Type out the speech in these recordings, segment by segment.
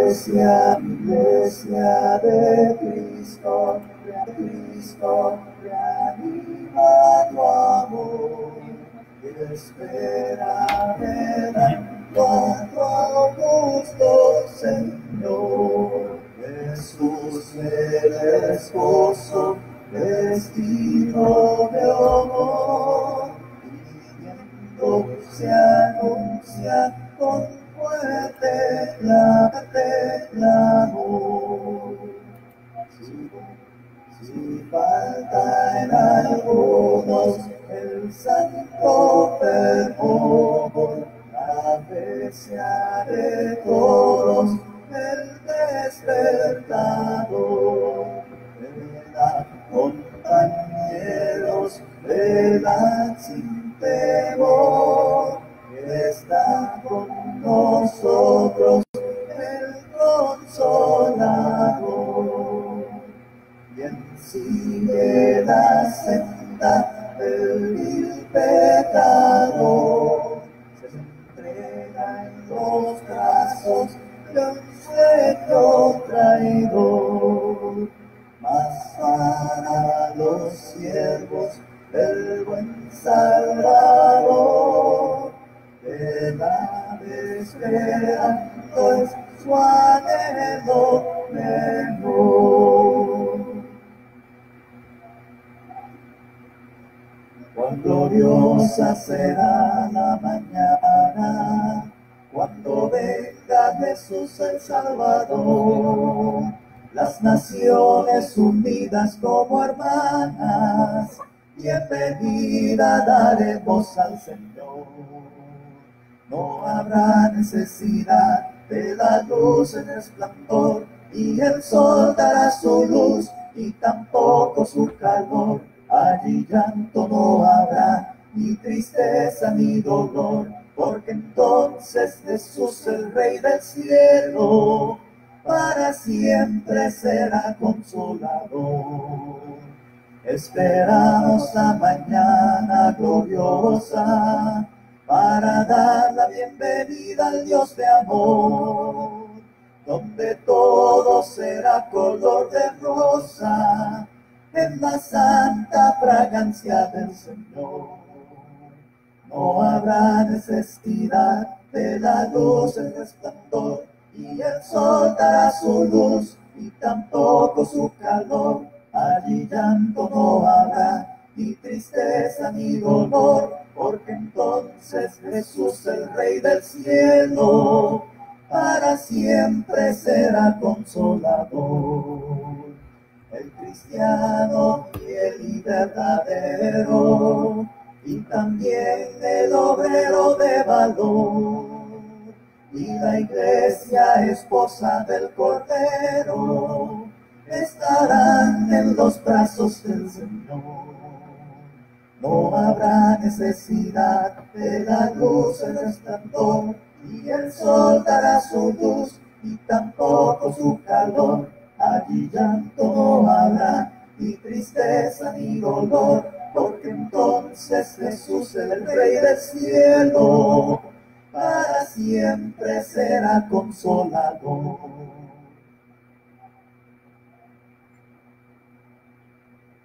Iglesia de Cristo, reanima tu amor, que espera verán tu augusto Señor. Jesús el esposo, vestido de honor, pidiendo se anuncia con fuerte clamor. Si falta en algunos el santo fervor, la fe sea de todos el despertador. Velad, compañeros, velad sin temor, que está con nosotros el Consolador. Quien sigue la senda del vil pecador, se entrega en los brazos de un sueño traidor. Mas para los siervos del buen Salvador, de la esperando es su anhelo mejor. Cuán gloriosa será la mañana, cuando venga Jesús el Salvador. Las naciones unidas como hermanas, bienvenida daremos al Señor. No habrá necesidad de la luz en resplandor, y el sol dará su luz y tampoco su calor. Allí llanto no habrá, ni tristeza ni dolor, porque entonces Jesús, el Rey del cielo, para siempre será consolador. Esperamos la mañana gloriosa, para dar la bienvenida al Dios de amor, donde todo será color de rosa, en la santa fragancia del Señor. No habrá necesidad de la luz en resplandor, y el sol dará su luz y tampoco su calor. Allí llanto no habrá, ni tristeza ni dolor, porque entonces Jesús, el Rey del cielo, para siempre será consolador. El cristiano fiel y verdadero, y también el obrero de valor, y la iglesia esposa del Cordero, estarán en los brazos del Señor. No habrá necesidad de la luz en resplandor, y el sol dará su luz y tampoco su calor. Allí llanto no habrá, ni tristeza ni dolor, porque entonces Jesús, el Rey del cielo, para siempre será consolador.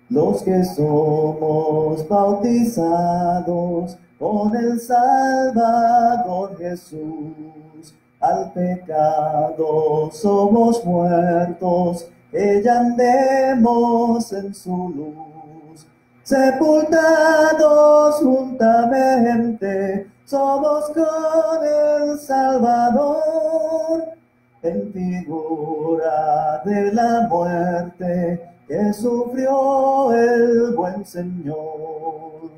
Los que somos bautizados con el Salvador Jesús, al pecado somos muertos, que ya andemos en su luz. Sepultados juntamente, somos con el Salvador, en figura de la muerte que sufrió el buen Señor.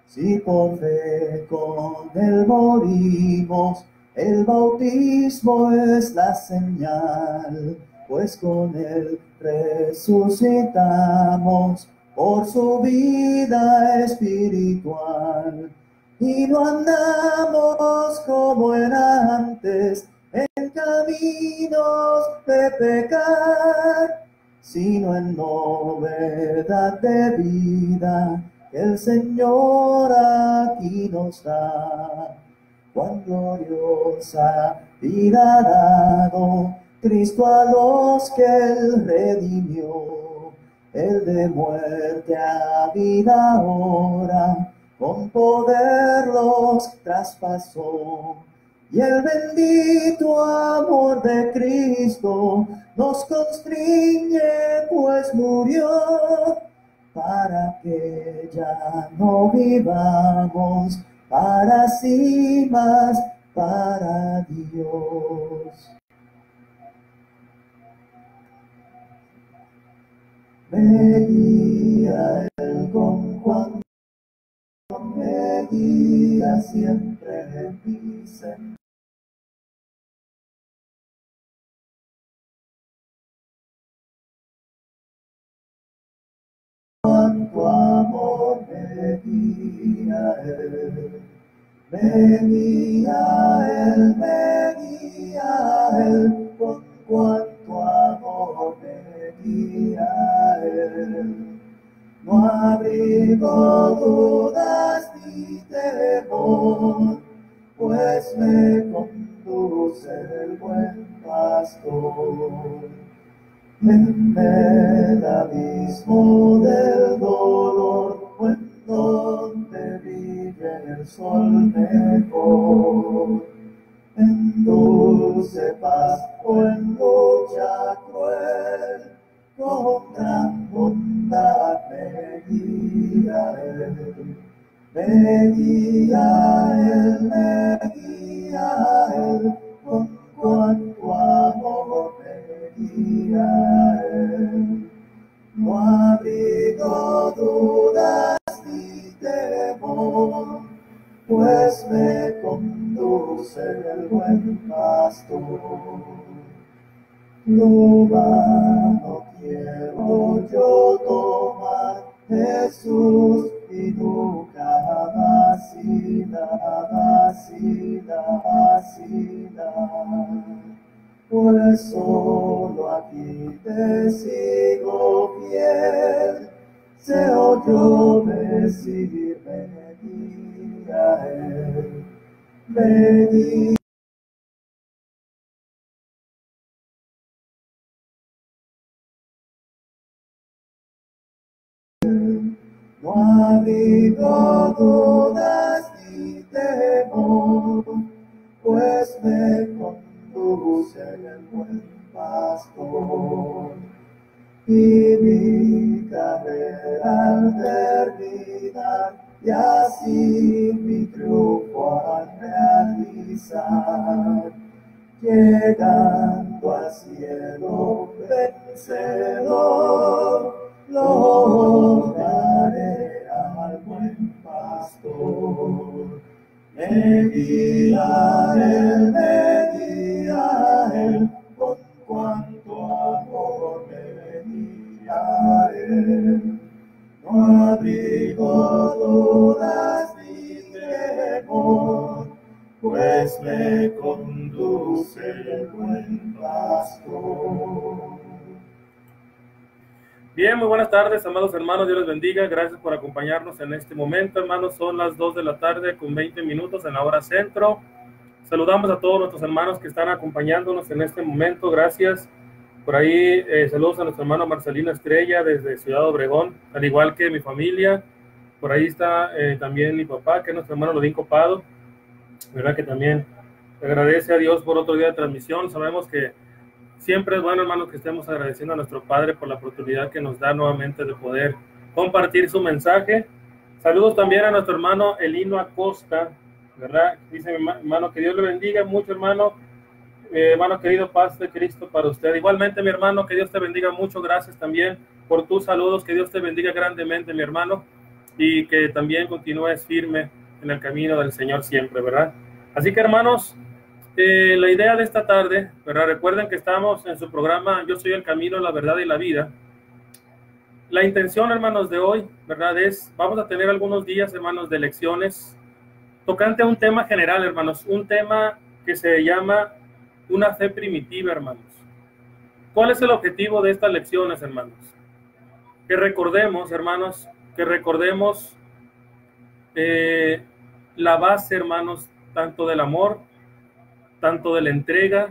Si por fe con él morimos, el bautismo es la señal, pues con él resucitamos por su vida espiritual. Y no andamos como era antes, en caminos de pecar, sino en novedad de vida que el Señor aquí nos da. Cuán gloriosa vida ha dado Cristo a los que Él redimió, Él de muerte a vida ahora, con poder los traspasó. Y el bendito amor de Cristo nos constriñe, pues murió, para que ya no vivamos para sí, mas para Dios. Me guía Él con cuanto me guía siempre en mi senda. Cuánto amor me guía Él, me guía Él, me guía Él, con cuánto amor me guía Él. No abrigo dudas ni temor, pues me conduce el buen pastor. En el abismo del dolor, o en donde brille el sol mejor, en dulce paz o en lucha cruel, con gran bondad me guía Él, me guía Él, me guía Él, con cuanto amor me guía Él. No abrigo dudas ni temor, pues me conduce el buen pastor. Lo vano quiero yo tomar, Jesús, y nunca vacilar, pues solo aquí te sigo fiel, Señor, yo me sirve, me guía Él, me guía. No abrigo dudas ni temor, pues me conduce el buen pastor. Y mi carrera al terminar, y así mi triunfo al realizar, llegando al cielo vencedor, lograré al buen pastor. Me guía Él, con cuanto amor me guía Él. No abrigo dudas ni temor, pues me conduce el buen pastor. Bien, muy buenas tardes, amados hermanos, Dios les bendiga, gracias por acompañarnos en este momento, hermanos, son las 2 de la tarde con 20 minutos en la hora centro. Saludamos a todos nuestros hermanos que están acompañándonos en este momento, gracias. Por ahí, saludos a nuestro hermano Marcelino Estrella desde Ciudad Obregón, al igual que mi familia. Por ahí está también mi papá, que es nuestro hermano Lodín Copado, verdad que también agradece a Dios por otro día de transmisión. Sabemos que siempre es bueno, hermanos, que estemos agradeciendo a nuestro Padre por la oportunidad que nos da nuevamente de poder compartir su mensaje. Saludos también a nuestro hermano Elino Acosta, ¿verdad? Dice mi hermano, que Dios le bendiga mucho, hermano. Hermano querido, paz de Cristo para usted. Igualmente, mi hermano, que Dios te bendiga mucho. Gracias también por tus saludos. Que Dios te bendiga grandemente, mi hermano. Y que también continúes firme en el camino del Señor siempre, ¿verdad? Así que, hermanos, la idea de esta tarde, ¿verdad? Recuerden que estamos en su programa Yo soy el camino, la verdad y la vida. La intención, hermanos, de hoy, ¿verdad? Vamos a tener algunos días, hermanos, de lecciones tocante a un tema general, hermanos, un tema que se llama una fe primitiva, hermanos. ¿Cuál es el objetivo de estas lecciones, hermanos? Que recordemos, hermanos, la base, hermanos, tanto del amor, tanto de la entrega,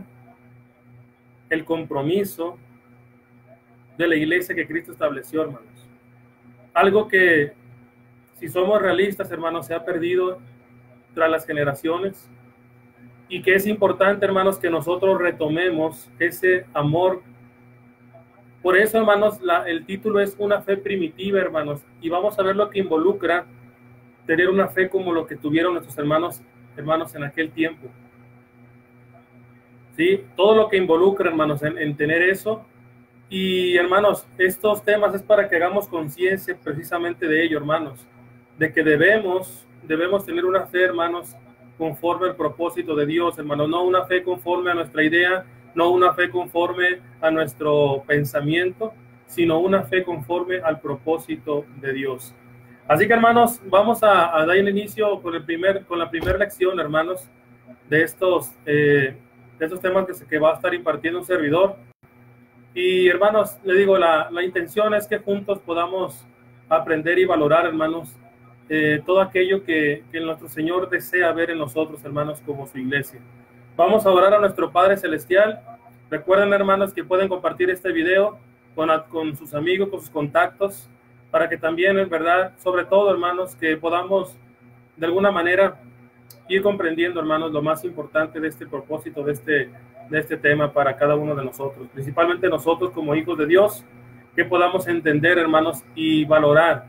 el compromiso de la iglesia que Cristo estableció, hermanos. Algo que, si somos realistas, hermanos, se ha perdido tras las generaciones, y que es importante, hermanos, que nosotros retomemos ese amor. Por eso, hermanos, el título es Una fe primitiva, hermanos, y vamos a ver lo que involucra tener una fe como lo que tuvieron nuestros hermanos en aquel tiempo. ¿Sí? Todo lo que involucra, hermanos, en tener eso. Y, hermanos, estos temas es para que hagamos conciencia precisamente de ello, hermanos, de que debemos tener una fe, hermanos, conforme al propósito de Dios, hermanos, no una fe conforme a nuestra idea, no una fe conforme a nuestro pensamiento, sino una fe conforme al propósito de Dios. Así que, hermanos, vamos a dar el inicio con la primera lección, hermanos, de estos temas que va a estar impartiendo un servidor. Y, hermanos, le digo, la intención es que juntos podamos aprender y valorar, hermanos, todo aquello que nuestro Señor desea ver en nosotros, hermanos, como su iglesia. Vamos a orar a nuestro Padre Celestial. Recuerden, hermanos, que pueden compartir este video con sus amigos, con sus contactos, para que también, en verdad, sobre todo, hermanos, que podamos de alguna manera ir comprendiendo, hermanos, lo más importante de este propósito, de este tema para cada uno de nosotros, principalmente nosotros como hijos de Dios, que podamos entender, hermanos, y valorar,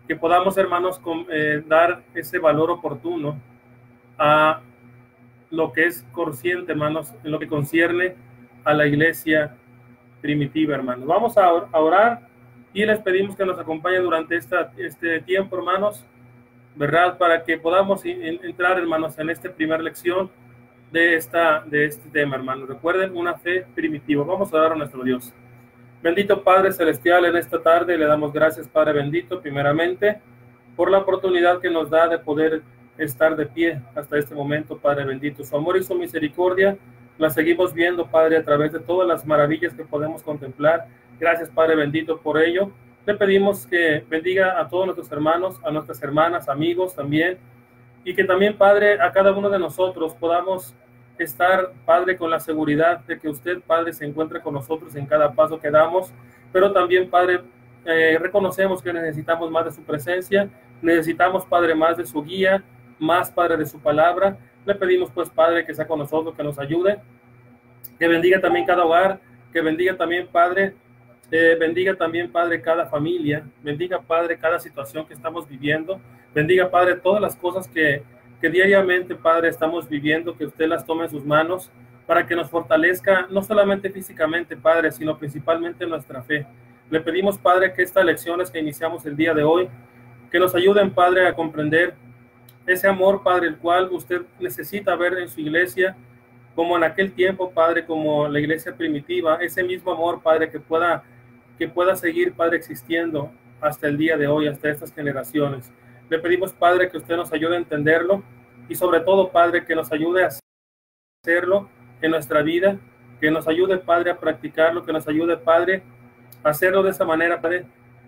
que podamos, hermanos, dar ese valor oportuno a lo que es consciente, hermanos, en lo que concierne a la iglesia primitiva, hermanos. Vamos a orar y les pedimos que nos acompañen durante este tiempo, hermanos, ¿verdad? Para que podamos entrar, hermanos, en esta primera lección de este tema, hermanos. Recuerden, una fe primitiva. Vamos a orar a nuestro Dios. Bendito Padre Celestial, en esta tarde le damos gracias, Padre bendito, primeramente, por la oportunidad que nos da de poder estar de pie hasta este momento, Padre bendito. Su amor y su misericordia la seguimos viendo, Padre, a través de todas las maravillas que podemos contemplar. Gracias, Padre bendito, por ello. Le pedimos que bendiga a todos nuestros hermanos, a nuestras hermanas, amigos también, y que también, Padre, a cada uno de nosotros podamos estar, Padre, con la seguridad de que usted, Padre, se encuentre con nosotros en cada paso que damos, pero también, Padre, reconocemos que necesitamos más de su presencia, necesitamos, Padre, más de su guía, más, Padre, de su palabra. Le pedimos, pues, Padre, que sea con nosotros, que nos ayude, que bendiga también cada hogar, que bendiga también, Padre, cada familia, bendiga, Padre, cada situación que estamos viviendo, bendiga, Padre, todas las cosas que diariamente, Padre, estamos viviendo, que usted las tome en sus manos, para que nos fortalezca, no solamente físicamente, Padre, sino principalmente nuestra fe. Le pedimos, Padre, que estas lecciones que iniciamos el día de hoy, que nos ayuden, Padre, a comprender ese amor, Padre, el cual usted necesita ver en su iglesia, como en aquel tiempo, Padre, como la iglesia primitiva, ese mismo amor, Padre, que pueda seguir, Padre, existiendo hasta el día de hoy, hasta estas generaciones. Le pedimos, Padre, que usted nos ayude a entenderlo y sobre todo, Padre, que nos ayude a hacerlo en nuestra vida, que nos ayude, Padre, a practicarlo, que nos ayude, Padre, a hacerlo de esa manera, Padre,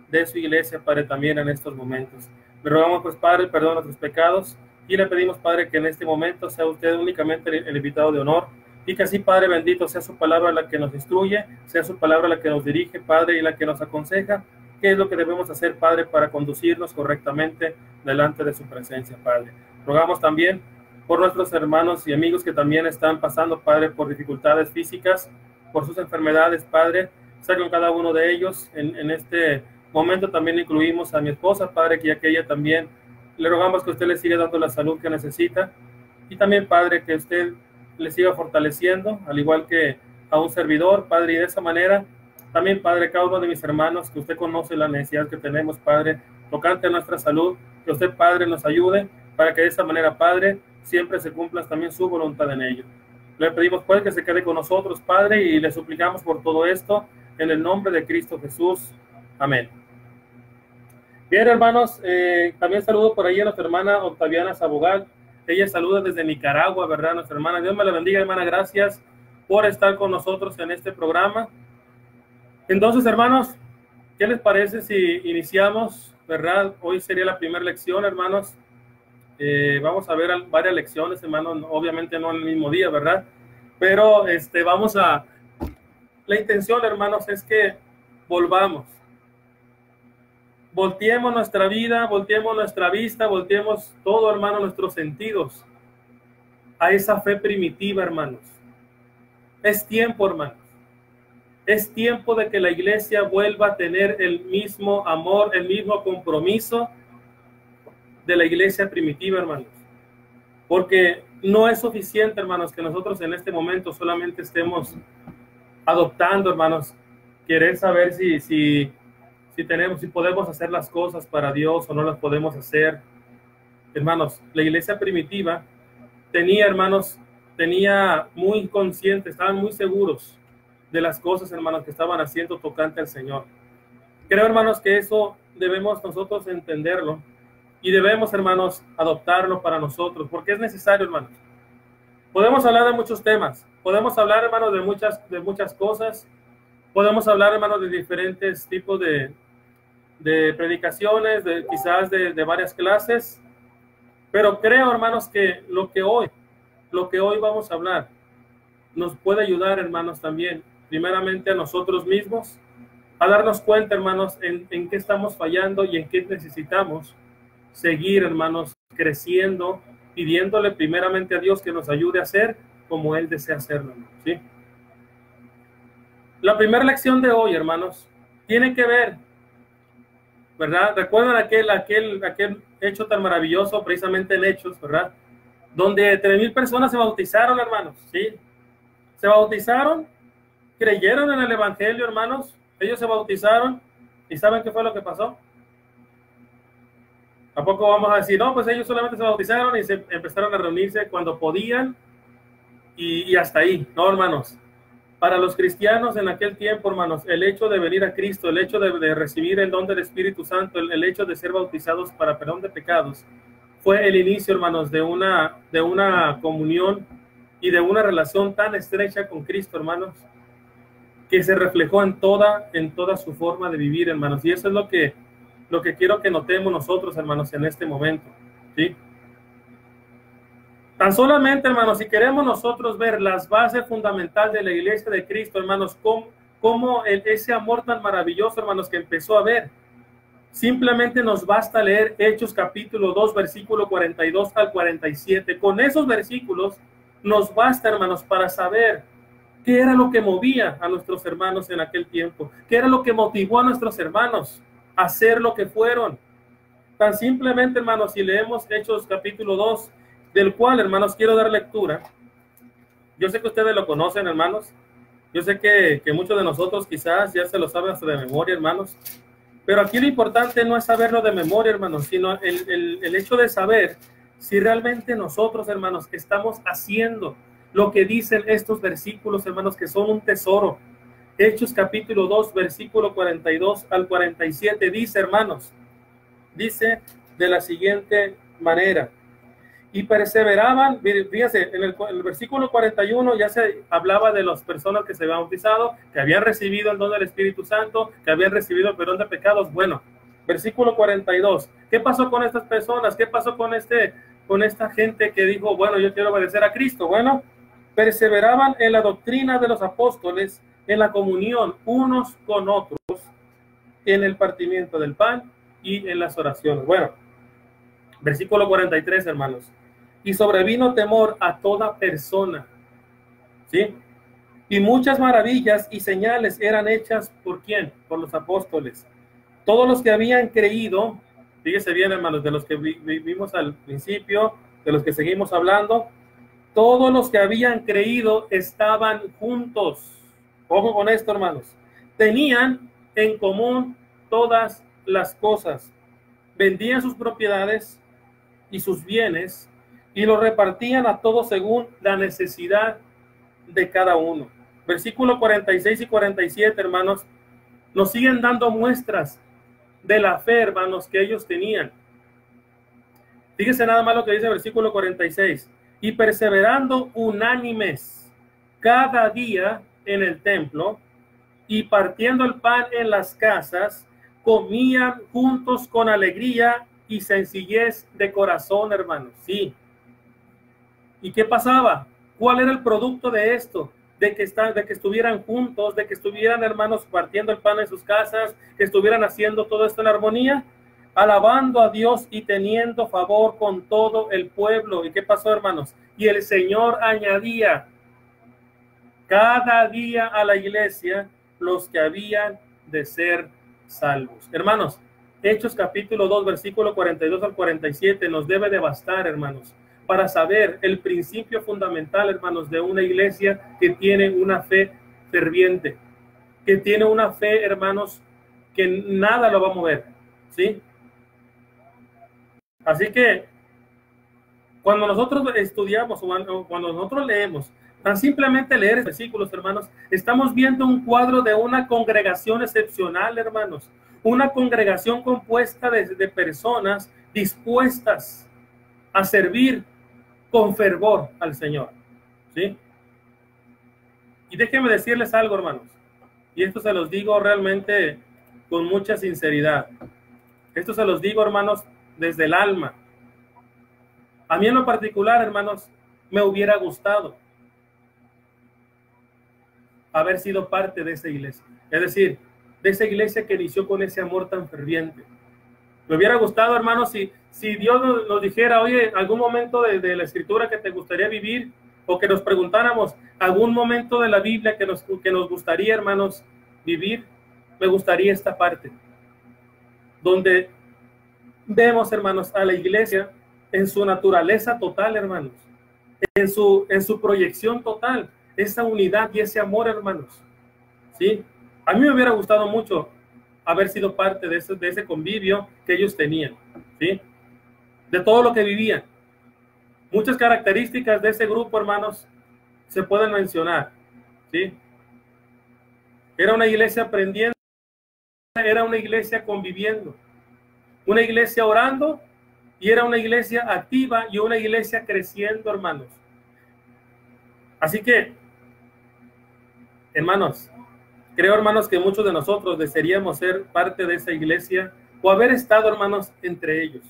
de su iglesia, Padre, también en estos momentos. Le rogamos, pues, Padre, el perdón de nuestros pecados y le pedimos, Padre, que en este momento sea usted únicamente el invitado de honor y que así, Padre bendito, sea su palabra la que nos instruye, sea su palabra la que nos dirige, Padre, y la que nos aconseja qué es lo que debemos hacer, Padre, para conducirnos correctamente delante de su presencia, Padre. Rogamos también por nuestros hermanos y amigos que también están pasando, Padre, por dificultades físicas, por sus enfermedades, Padre. Sea con cada uno de ellos. En este momento también incluimos a mi esposa, Padre, que ella también le rogamos que usted le siga dando la salud que necesita. Y también, Padre, que usted le siga fortaleciendo, al igual que a un servidor, Padre, y de esa manera también, Padre, cada uno de mis hermanos, que usted conoce la necesidad que tenemos, Padre, tocante a nuestra salud, que usted, Padre, nos ayude para que de esa manera, Padre, siempre se cumpla también su voluntad en ello. Le pedimos, pues, que se quede con nosotros, Padre, y le suplicamos por todo esto en el nombre de Cristo Jesús. Amén. Bien, hermanos, también saludo por ahí a nuestra hermana Octaviana Sabogal. Ella saluda desde Nicaragua, ¿verdad? Nuestra hermana. Dios me la bendiga, hermana. Gracias por estar con nosotros en este programa. Entonces, hermanos, ¿qué les parece si iniciamos, verdad? Hoy sería la primera lección, hermanos. Vamos a ver varias lecciones, hermanos, obviamente no en el mismo día, ¿verdad? Pero vamos a la intención, hermanos, es que volvamos. Volteemos nuestra vida, volteemos nuestra vista, volteemos todo, hermano, nuestros sentidos a esa fe primitiva, hermanos. Es tiempo, hermanos. Es tiempo de que la iglesia vuelva a tener el mismo amor, el mismo compromiso de la iglesia primitiva, hermanos. Porque no es suficiente, hermanos, que nosotros en este momento solamente estemos adoptando, hermanos, querer saber si podemos hacer las cosas para Dios o no las podemos hacer. Hermanos, la iglesia primitiva tenía muy consciente, estaban muy seguros de las cosas, hermanos, que estaban haciendo tocante al Señor. Creo, hermanos, que eso debemos nosotros entenderlo y debemos, hermanos, adoptarlo para nosotros, porque es necesario, hermanos. Podemos hablar de muchos temas, podemos hablar, hermanos, de muchas cosas, podemos hablar, hermanos, de diferentes tipos de predicaciones, quizás de varias clases, pero creo, hermanos, que lo que hoy vamos a hablar nos puede ayudar, hermanos, también, primeramente a nosotros mismos, a darnos cuenta, hermanos, en qué estamos fallando y en qué necesitamos seguir, hermanos, creciendo, pidiéndole primeramente a Dios que nos ayude a hacer como Él desea hacerlo, ¿sí? La primera lección de hoy, hermanos, tiene que ver, ¿verdad? ¿Recuerdan aquel hecho tan maravilloso, precisamente en Hechos, ¿verdad? Donde 3,000 personas se bautizaron, hermanos, ¿sí? Se bautizaron, creyeron en el Evangelio, hermanos. Ellos se bautizaron y ¿saben qué fue lo que pasó? ¿A poco vamos a decir, no, pues ellos solamente se bautizaron y se empezaron a reunirse cuando podían y hasta ahí? No, hermanos. Para los cristianos en aquel tiempo, hermanos, el hecho de venir a Cristo, el hecho de recibir el don del Espíritu Santo, el hecho de ser bautizados para perdón de pecados, fue el inicio, hermanos, de una comunión y de una relación tan estrecha con Cristo, hermanos, que se reflejó en toda su forma de vivir, hermanos. Y eso es lo que quiero que notemos nosotros, hermanos, en este momento, ¿sí? Tan solamente, hermanos, si queremos nosotros ver las bases fundamentales de la iglesia de Cristo, hermanos, cómo ese amor tan maravilloso, hermanos, que empezó a ver, simplemente nos basta leer Hechos capítulo 2, versículo 42 al 47. Con esos versículos nos basta, hermanos, para saber qué era lo que movía a nuestros hermanos en aquel tiempo, qué era lo que motivó a nuestros hermanos a hacer lo que fueron. Tan simplemente, hermanos, si leemos Hechos capítulo 2, del cual, hermanos, quiero dar lectura. Yo sé que ustedes lo conocen, hermanos. Yo sé que muchos de nosotros quizás ya se lo saben hasta de memoria, hermanos. Pero aquí lo importante no es saberlo de memoria, hermanos, sino el hecho de saber si realmente nosotros, hermanos, estamos haciendo lo que dicen estos versículos, hermanos, que son un tesoro. Hechos capítulo 2, versículo 42 al 47, dice, hermanos, dice de la siguiente manera: y perseveraban. Fíjense, en el versículo 41 ya se hablaba de las personas que se habían bautizado, que habían recibido el don del Espíritu Santo, que habían recibido el perdón de pecados. Bueno, versículo 42, ¿qué pasó con estas personas? ¿Qué pasó con esta gente que dijo, bueno, yo quiero obedecer a Cristo? Bueno, perseveraban en la doctrina de los apóstoles, en la comunión unos con otros, en el partimiento del pan y en las oraciones. Bueno, versículo 43, hermanos. Y sobrevino temor a toda persona, ¿sí? Y muchas maravillas y señales eran hechas, ¿por quién? Por los apóstoles. Todos los que habían creído, fíjese bien, hermanos, de los que vimos al principio, de los que seguimos hablando, todos los que habían creído estaban juntos. Ojo con esto, hermanos. Tenían en común todas las cosas. Vendían sus propiedades y sus bienes y los repartían a todos según la necesidad de cada uno. Versículo 46 y 47, hermanos, nos siguen dando muestras de la fe, hermanos, que ellos tenían. Fíjense nada más lo que dice el versículo 46. Y perseverando unánimes cada día en el templo y partiendo el pan en las casas, comían juntos con alegría y sencillez de corazón, hermanos. Sí. ¿Y qué pasaba? ¿Cuál era el producto de esto? de que estuvieran juntos, de que estuvieran, hermanos, partiendo el pan en sus casas, que estuvieran haciendo todo esto en armonía, alabando a Dios y teniendo favor con todo el pueblo. ¿Y qué pasó, hermanos? Y el Señor añadía cada día a la iglesia los que habían de ser salvos. Hermanos, Hechos capítulo 2, versículo 42 al 47 nos debe de bastar, hermanos, para saber el principio fundamental, hermanos, de una iglesia que tiene una fe ferviente, que tiene una fe, hermanos, que nada lo va a mover, ¿sí? Así que cuando nosotros estudiamos o cuando nosotros leemos, tan simplemente leer versículos, hermanos, estamos viendo un cuadro de una congregación excepcional, hermanos, una congregación compuesta de personas dispuestas a servir con fervor al Señor, ¿sí? Y déjenme decirles algo, hermanos, y esto se los digo realmente con mucha sinceridad. Esto se los digo, hermanos, desde el alma. A mí en lo particular, hermanos, me hubiera gustado haber sido parte de esa iglesia. Es decir, de esa iglesia que inició con ese amor tan ferviente. Me hubiera gustado, hermanos, si Dios nos dijera, oye, algún momento de la escritura que te gustaría vivir, o que nos preguntáramos algún momento de la Biblia que nos gustaría, hermanos, vivir, me gustaría esta parte, donde vemos, hermanos, a la iglesia en su naturaleza total, hermanos, en su proyección total, esa unidad y ese amor, hermanos, ¿sí? A mí me hubiera gustado mucho haber sido parte de ese convivio que ellos tenían, ¿sí? De todo lo que vivían. Muchas características de ese grupo, hermanos, se pueden mencionar, ¿sí? Era una iglesia aprendiendo, era una iglesia conviviendo, una iglesia orando, y era una iglesia activa y una iglesia creciendo, hermanos. Así que, hermanos, creo, hermanos, que muchos de nosotros desearíamos ser parte de esa iglesia o haber estado, hermanos, entre ellos.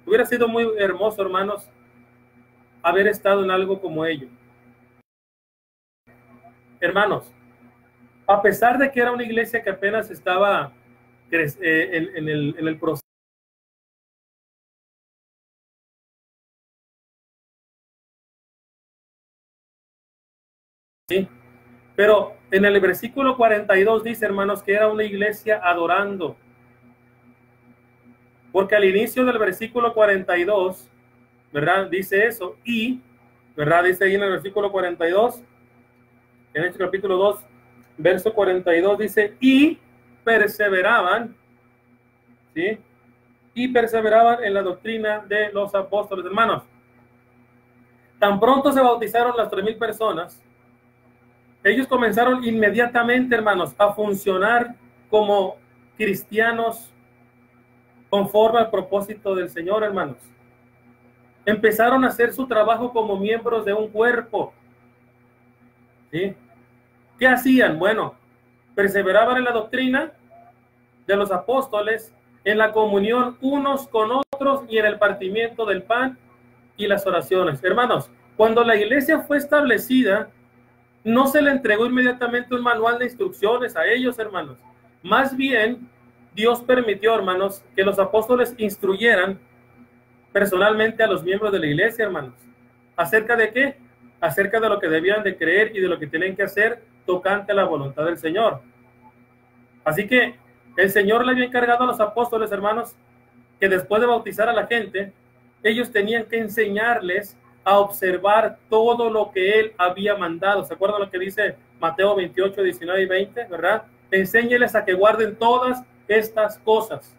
Hubiera sido muy hermoso, hermanos, haber estado en algo como ello. Hermanos, a pesar de que era una iglesia que apenas estaba en el proceso, ¿sí? Pero en el versículo 42 dice, hermanos, que era una iglesia adorando. Porque al inicio del versículo 42, ¿verdad? Dice eso. Y, ¿verdad? Dice ahí en el versículo 42, en este capítulo 2, verso 42, dice, y perseveraban, ¿sí? Y perseveraban en la doctrina de los apóstoles. Hermanos, tan pronto se bautizaron las 3,000 personas, ellos comenzaron inmediatamente, hermanos, a funcionar como cristianos conforme al propósito del Señor, hermanos. Empezaron a hacer su trabajo como miembros de un cuerpo, ¿sí? ¿Qué hacían? Bueno, perseveraban en la doctrina de los apóstoles, en la comunión unos con otros y en el partimiento del pan y las oraciones. Hermanos, cuando la iglesia fue establecida, no se le entregó inmediatamente un manual de instrucciones a ellos, hermanos. Más bien, Dios permitió, hermanos, que los apóstoles instruyeran personalmente a los miembros de la iglesia, hermanos. ¿Acerca de qué? Acerca de lo que debían de creer y de lo que tenían que hacer tocante a la voluntad del Señor. Así que el Señor le había encargado a los apóstoles, hermanos, que después de bautizar a la gente, ellos tenían que enseñarles a observar todo lo que Él había mandado. ¿Se acuerdan lo que dice Mateo 28, 19 y 20? ¿Verdad? Enséñeles a que guarden todas estas cosas,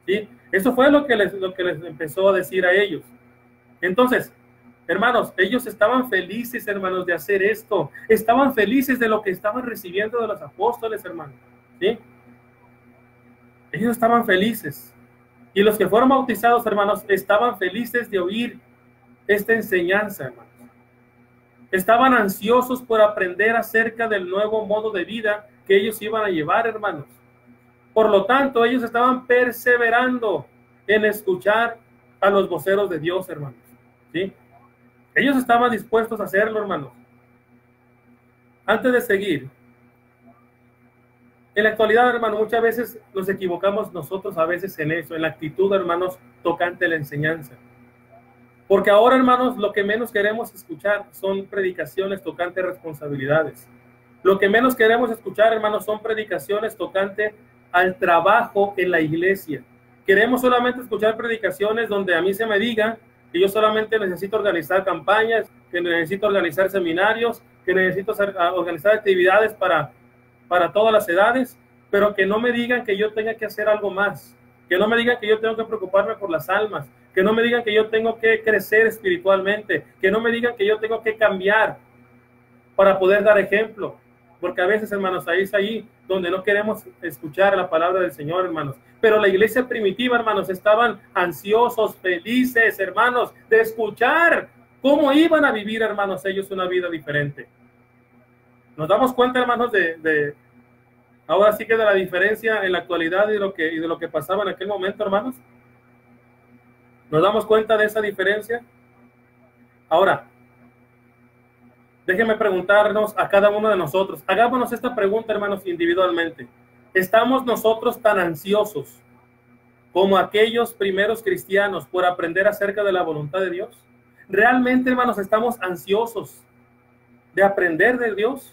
¿sí? Eso fue lo que les empezó a decir a ellos. Entonces, hermanos, ellos estaban felices, hermanos, de hacer esto. Estaban felices de lo que estaban recibiendo de los apóstoles, hermanos, ¿sí? Ellos estaban felices. Y los que fueron bautizados, hermanos, estaban felices de oír esta enseñanza, hermanos. Estaban ansiosos por aprender acerca del nuevo modo de vida que ellos iban a llevar, hermanos. Por lo tanto, ellos estaban perseverando en escuchar a los voceros de Dios, hermanos, ¿sí? Ellos estaban dispuestos a hacerlo, hermanos. Antes de seguir, en la actualidad, hermano, muchas veces nos equivocamos nosotros a veces en eso, en la actitud, hermanos, tocante la enseñanza. Porque ahora, hermanos, lo que menos queremos escuchar son predicaciones tocante responsabilidades. Lo que menos queremos escuchar, hermanos, son predicaciones tocante al trabajo en la iglesia. Queremos solamente escuchar predicaciones donde a mí se me diga que yo solamente necesito organizar campañas, que necesito organizar seminarios, que necesito organizar actividades para todas las edades, pero que no me digan que yo tenga que hacer algo más, que no me digan que yo tengo que preocuparme por las almas, que no me digan que yo tengo que crecer espiritualmente, que no me digan que yo tengo que cambiar para poder dar ejemplo, porque a veces, hermanos, ahí es ahí donde no queremos escuchar la palabra del Señor, hermanos. Pero la iglesia primitiva, hermanos, estaban ansiosos, felices, hermanos, de escuchar cómo iban a vivir, hermanos, ellos una vida diferente. Nos damos cuenta, hermanos, ahora sí que de la diferencia en la actualidad y de lo que pasaba en aquel momento, hermanos. ¿Nos damos cuenta de esa diferencia? Ahora, déjenme preguntarnos a cada uno de nosotros. Hagámonos esta pregunta, hermanos, individualmente. ¿Estamos nosotros tan ansiosos como aquellos primeros cristianos por aprender acerca de la voluntad de Dios? ¿Realmente, hermanos, estamos ansiosos de aprender de Dios?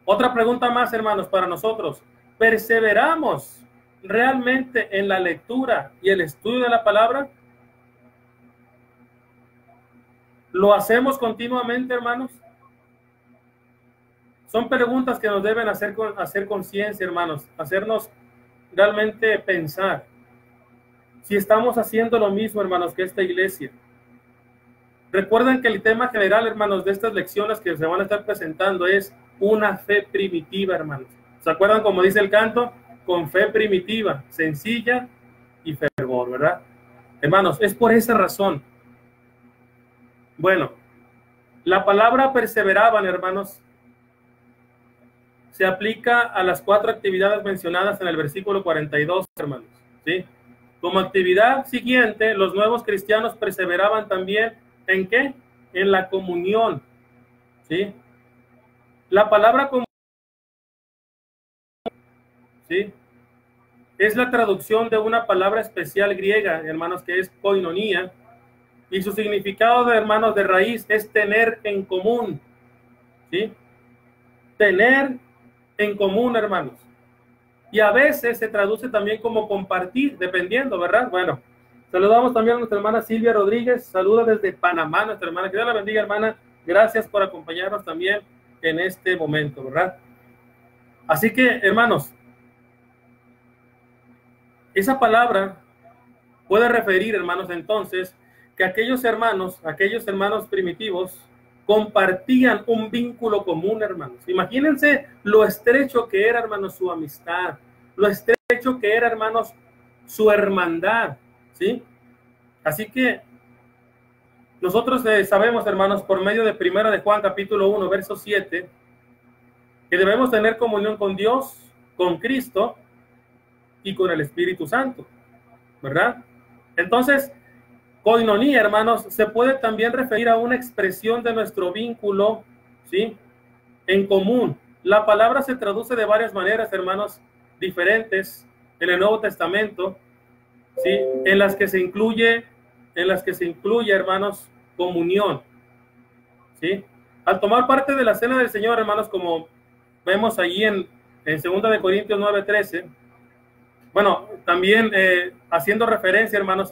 Otra pregunta más, hermanos, para nosotros. ¿Perseveramos realmente en la lectura y el estudio de la palabra? ¿Lo hacemos continuamente, hermanos? Son preguntas que nos deben hacer conciencia, hermanos, hacernos realmente pensar si estamos haciendo lo mismo, hermanos, que esta iglesia. Recuerden que el tema general, hermanos, de estas lecciones que se van a estar presentando es una fe primitiva, hermanos. ¿Se acuerdan como dice el canto? Con fe primitiva, sencilla y fervor, ¿verdad? Hermanos, es por esa razón. Bueno, la palabra perseveraban, hermanos, se aplica a las 4 actividades mencionadas en el versículo 42, hermanos, ¿sí? Como actividad siguiente, los nuevos cristianos perseveraban también, ¿en qué? En la comunión, ¿sí? La palabra comunión, ¿sí? Es la traducción de una palabra especial griega, hermanos, que es koinonía, y su significado, hermanos, de raíz es tener en común, ¿sí? Tener en común, hermanos. Y a veces se traduce también como compartir, dependiendo, ¿verdad? Bueno, saludamos también a nuestra hermana Silvia Rodríguez, saluda desde Panamá, nuestra hermana. Que Dios la bendiga, hermana. Gracias por acompañarnos también en este momento, ¿verdad? Así que, hermanos, esa palabra puede referir, hermanos, entonces, que aquellos hermanos primitivos compartían un vínculo común, hermanos. Imagínense lo estrecho que era, hermanos, su amistad, lo estrecho que era, hermanos, su hermandad, ¿sí? Así que nosotros sabemos, hermanos, por medio de 1 de Juan, capítulo 1, verso 7, que debemos tener comunión con Dios, con Cristo y con el Espíritu Santo, ¿verdad? Entonces, koinonía, hermanos, se puede también referir a una expresión de nuestro vínculo, ¿sí? En común. La palabra se traduce de varias maneras, hermanos, diferentes en el Nuevo Testamento, ¿sí? En las que se incluye, hermanos, comunión, ¿sí? Al tomar parte de la cena del Señor, hermanos, como vemos allí en 2 de Corintios 9:13, bueno, también haciendo referencia, hermanos,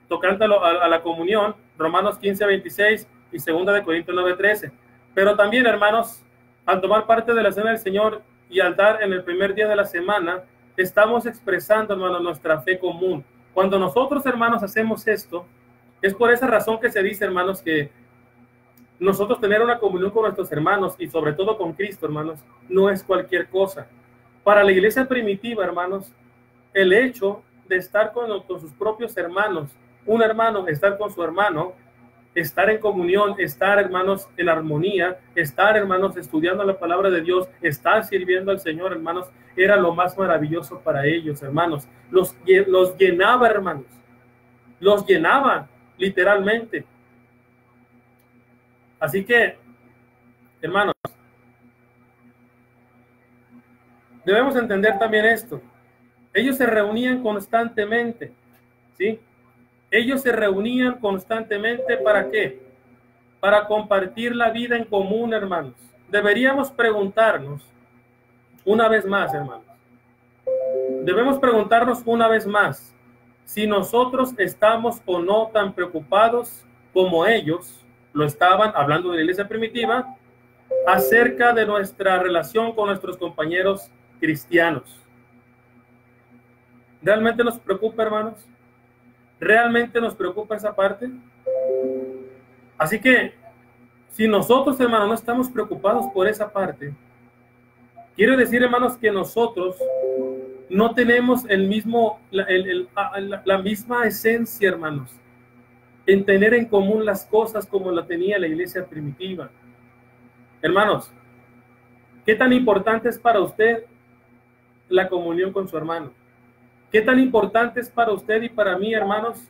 tocante a la comunión, Romanos 15:26 y 2 de Corintios 9:13. Pero también, hermanos, al tomar parte de la cena del Señor y al dar en el primer día de la semana, estamos expresando, hermanos, nuestra fe común. Cuando nosotros, hermanos, hacemos esto, es por esa razón que se dice, hermanos, que nosotros tener una comunión con nuestros hermanos y sobre todo con Cristo, hermanos, no es cualquier cosa. Para la iglesia primitiva, hermanos, el hecho de estar con sus propios hermanos, un hermano estar con su hermano, estar en comunión, estar, hermanos, en armonía, estar, hermanos, estudiando la palabra de Dios, estar sirviendo al Señor, hermanos, era lo más maravilloso para ellos, hermanos. Los llenaba, hermanos, los llenaba literalmente. Así que Hermanos, debemos entender también esto. Ellos se reunían constantemente, ¿sí? Ellos se reunían constantemente, ¿para qué? Para compartir la vida en común, hermanos. Deberíamos preguntarnos una vez más, hermanos. Debemos preguntarnos una vez más si nosotros estamos o no tan preocupados como ellos lo estaban, hablando de la iglesia primitiva, acerca de nuestra relación con nuestros compañeros cristianos. ¿Realmente nos preocupa, hermanos? ¿Realmente nos preocupa esa parte? Así que, si nosotros, hermanos, no estamos preocupados por esa parte, quiere decir, hermanos, que nosotros no tenemos la misma esencia, hermanos, en tener en común las cosas como la tenía la iglesia primitiva. Hermanos, ¿qué tan importante es para usted la comunión con su hermano? ¿Qué tan importante es para usted y para mí, hermanos,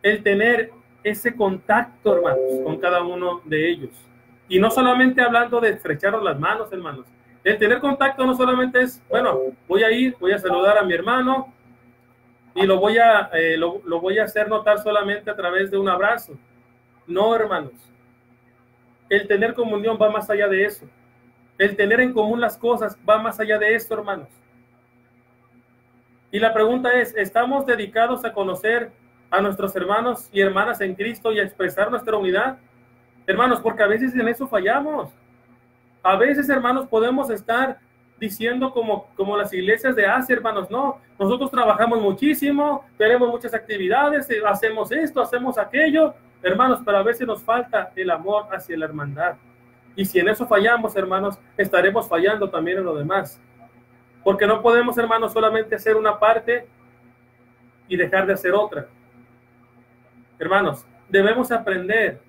el tener ese contacto, hermanos, con cada uno de ellos? Y no solamente hablando de estrecharos las manos, hermanos. El tener contacto no solamente es, bueno, voy a saludar a mi hermano y lo voy a hacer notar solamente a través de un abrazo. No, hermanos. El tener comunión va más allá de eso. El tener en común las cosas va más allá de esto, hermanos. Y la pregunta es, ¿estamos dedicados a conocer a nuestros hermanos y hermanas en Cristo y a expresar nuestra unidad? Hermanos, porque a veces en eso fallamos. A veces, hermanos, podemos estar diciendo como las iglesias de Asia, hermanos, no, nosotros trabajamos muchísimo, tenemos muchas actividades, hacemos esto, hacemos aquello, hermanos, pero a veces nos falta el amor hacia la hermandad. Y si en eso fallamos, hermanos, estaremos fallando también en lo demás. Porque no podemos, hermanos, solamente hacer una parte y dejar de hacer otra. Hermanos, debemos aprender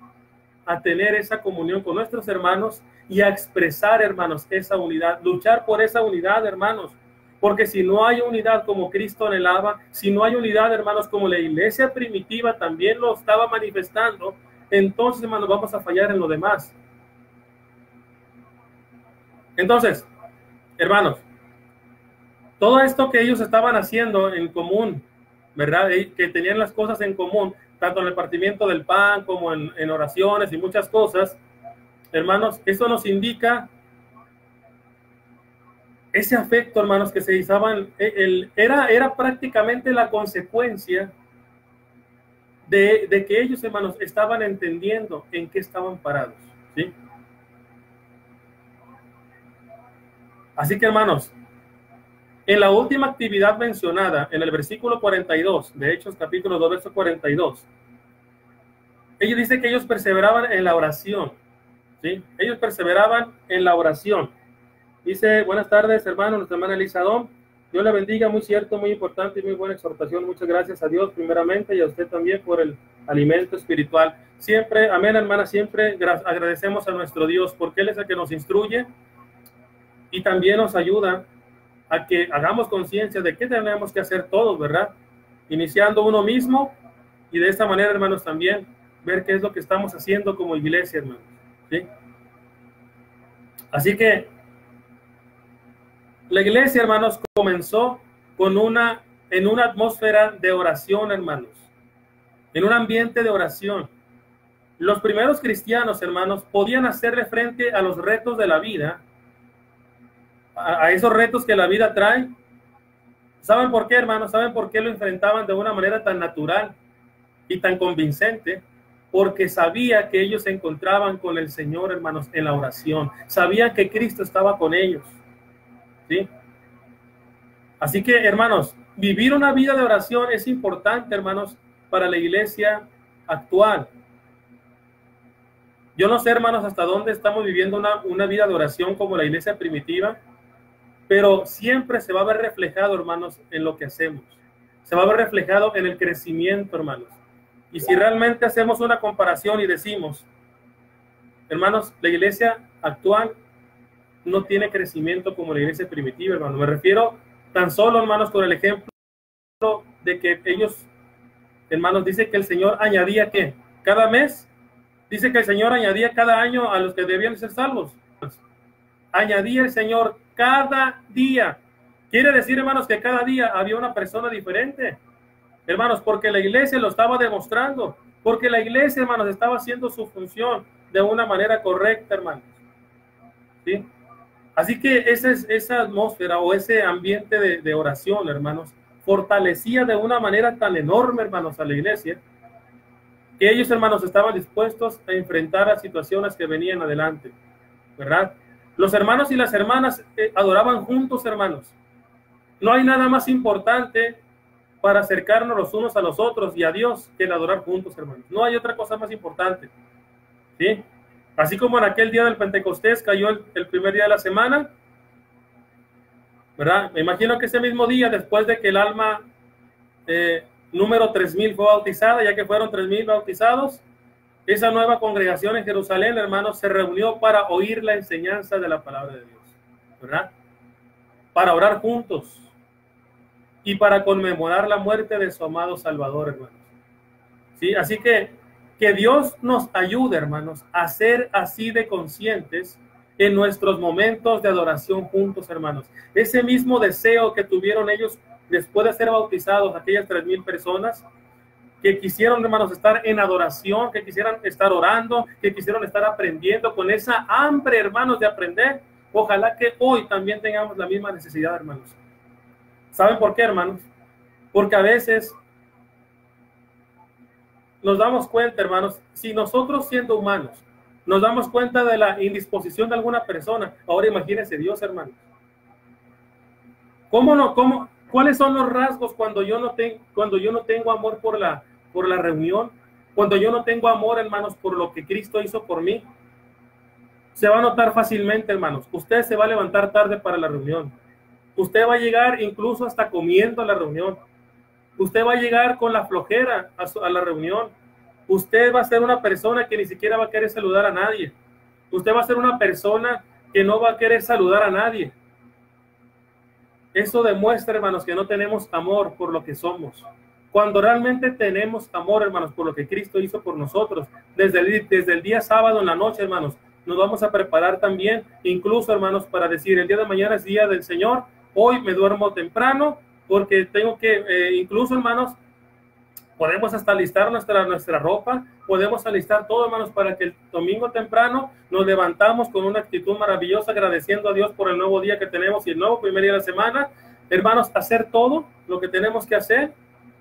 a tener esa comunión con nuestros hermanos y a expresar, hermanos, esa unidad, luchar por esa unidad, hermanos, porque si no hay unidad como Cristo anhelaba, si no hay unidad, hermanos, como la iglesia primitiva también lo estaba manifestando, entonces, hermanos, vamos a fallar en lo demás. Entonces, hermanos, todo esto que ellos estaban haciendo en común, ¿verdad? Que tenían las cosas en común, tanto en el partimiento del pan como en oraciones y muchas cosas, hermanos, eso nos indica ese afecto, hermanos, que se usaban, era prácticamente la consecuencia de que ellos, hermanos, estaban entendiendo en qué estaban parados, ¿sí? Así que, hermanos, en la última actividad mencionada, en el versículo 42, de Hechos capítulo 2, verso 42, ellos dicen que ellos perseveraban en la oración, ¿sí? Ellos perseveraban en la oración. Dice, buenas tardes, hermano, nuestra hermana Elisa Dom. Dios la bendiga, muy cierto, muy importante y muy buena exhortación. Muchas gracias a Dios primeramente y a usted también por el alimento espiritual. Siempre, amén, hermana, siempre agradecemos a nuestro Dios porque Él es el que nos instruye y también nos ayuda a que hagamos conciencia de qué tenemos que hacer todos, ¿verdad? Iniciando uno mismo y de esta manera, hermanos, también ver qué es lo que estamos haciendo como iglesia, hermanos, ¿sí? Así que la iglesia, hermanos, comenzó en una atmósfera de oración, hermanos, en un ambiente de oración. Los primeros cristianos, hermanos, podían hacerle frente a los retos de la vida, a esos retos que la vida trae. ¿Saben por qué, hermanos? ¿Saben por qué lo enfrentaban de una manera tan natural y tan convincente? Porque sabía que ellos se encontraban con el Señor, hermanos, en la oración. Sabían que Cristo estaba con ellos, ¿sí? Así que, hermanos, vivir una vida de oración es importante, hermanos, para la iglesia actual. Yo no sé, hermanos, hasta dónde estamos viviendo una vida de oración como la iglesia primitiva, pero siempre se va a ver reflejado, hermanos, en lo que hacemos. Se va a ver reflejado en el crecimiento, hermanos. Y si realmente hacemos una comparación y decimos, hermanos, la iglesia actual no tiene crecimiento como la iglesia primitiva, hermanos. Me refiero tan solo, hermanos, con el ejemplo de que ellos, hermanos, dice que el Señor añadía, ¿qué? Cada mes, dice que el Señor añadía cada año a los que debían ser salvos. Añadía el Señor cada día. Quiere decir, hermanos, que cada día había una persona diferente. Hermanos, porque la iglesia lo estaba demostrando. Porque la iglesia, hermanos, estaba haciendo su función de una manera correcta, hermanos. ¿Sí? Así que esa atmósfera o ese ambiente de oración, hermanos, fortalecía de una manera tan enorme, hermanos, a la iglesia, que ellos, hermanos, estaban dispuestos a enfrentar a situaciones que venían adelante, ¿verdad? Los hermanos y las hermanas adoraban juntos, hermanos. No hay nada más importante para acercarnos los unos a los otros y a Dios que el adorar juntos, hermanos. No hay otra cosa más importante, ¿sí? Así como en aquel día del Pentecostés cayó el primer día de la semana, ¿verdad? Me imagino que ese mismo día, después de que el alma número 3000 fue bautizada, ya que fueron 3000 bautizados, esa nueva congregación en Jerusalén, hermanos, se reunió para oír la enseñanza de la palabra de Dios, ¿verdad? Para orar juntos y para conmemorar la muerte de su amado Salvador, hermanos. ¿Sí? Así que Dios nos ayude, hermanos, a ser así de conscientes en nuestros momentos de adoración juntos, hermanos. Ese mismo deseo que tuvieron ellos después de ser bautizados, aquellas 3000 personas, que quisieron, hermanos, estar en adoración, que quisieran estar orando, que quisieron estar aprendiendo, con esa hambre, hermanos, de aprender. Ojalá que hoy también tengamos la misma necesidad, hermanos. ¿Saben por qué, hermanos? Porque a veces nos damos cuenta, hermanos, si nosotros siendo humanos nos damos cuenta de la indisposición de alguna persona, ahora imagínense Dios, hermanos. ¿Cuáles son los rasgos cuando yo no tengo amor por la reunión? Cuando yo no tengo amor, hermanos, por lo que Cristo hizo por mí. Se va a notar fácilmente, hermanos. Usted se va a levantar tarde para la reunión. Usted va a llegar incluso hasta comiendo a la reunión. Usted va a llegar con la flojera a la reunión. Usted va a ser una persona que ni siquiera va a querer saludar a nadie. Usted va a ser una persona que no va a querer saludar a nadie. Eso demuestra, hermanos, que no tenemos amor por lo que somos. Cuando realmente tenemos amor, hermanos, por lo que Cristo hizo por nosotros, desde el día sábado en la noche, hermanos, nos vamos a preparar también, incluso, hermanos, para decir, el día de mañana es día del Señor, hoy me duermo temprano, porque tengo que, incluso, hermanos, podemos hasta alistar nuestra ropa, podemos alistar todo, hermanos, para que el domingo temprano nos levantamos con una actitud maravillosa, agradeciendo a Dios por el nuevo día que tenemos y el nuevo primer día de la semana. Hermanos, hacer todo lo que tenemos que hacer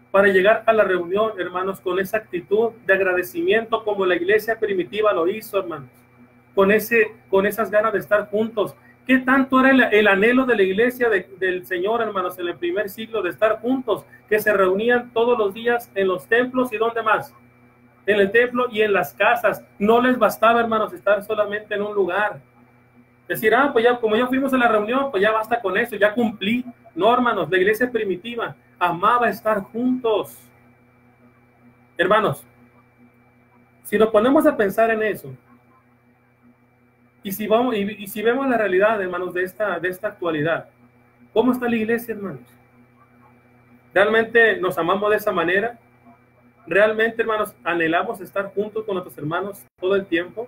para llegar a la reunión, hermanos, con esa actitud de agradecimiento como la iglesia primitiva lo hizo, hermanos, con esas ganas de estar juntos. ¿Qué tanto era el anhelo de la iglesia del Señor, hermanos, en el primer siglo, de estar juntos, que se reunían todos los días en los templos y dónde más? En el templo y en las casas. No les bastaba, hermanos, estar solamente en un lugar. Decir, pues ya, como ya fuimos a la reunión, pues ya basta con eso, ya cumplí. No, hermanos, la iglesia primitiva amaba estar juntos. Hermanos, si nos ponemos a pensar en eso, y si vemos la realidad, hermanos, de esta actualidad, ¿cómo está la iglesia, hermanos? ¿Realmente nos amamos de esa manera? ¿Realmente, hermanos, anhelamos estar juntos con nuestros hermanos todo el tiempo?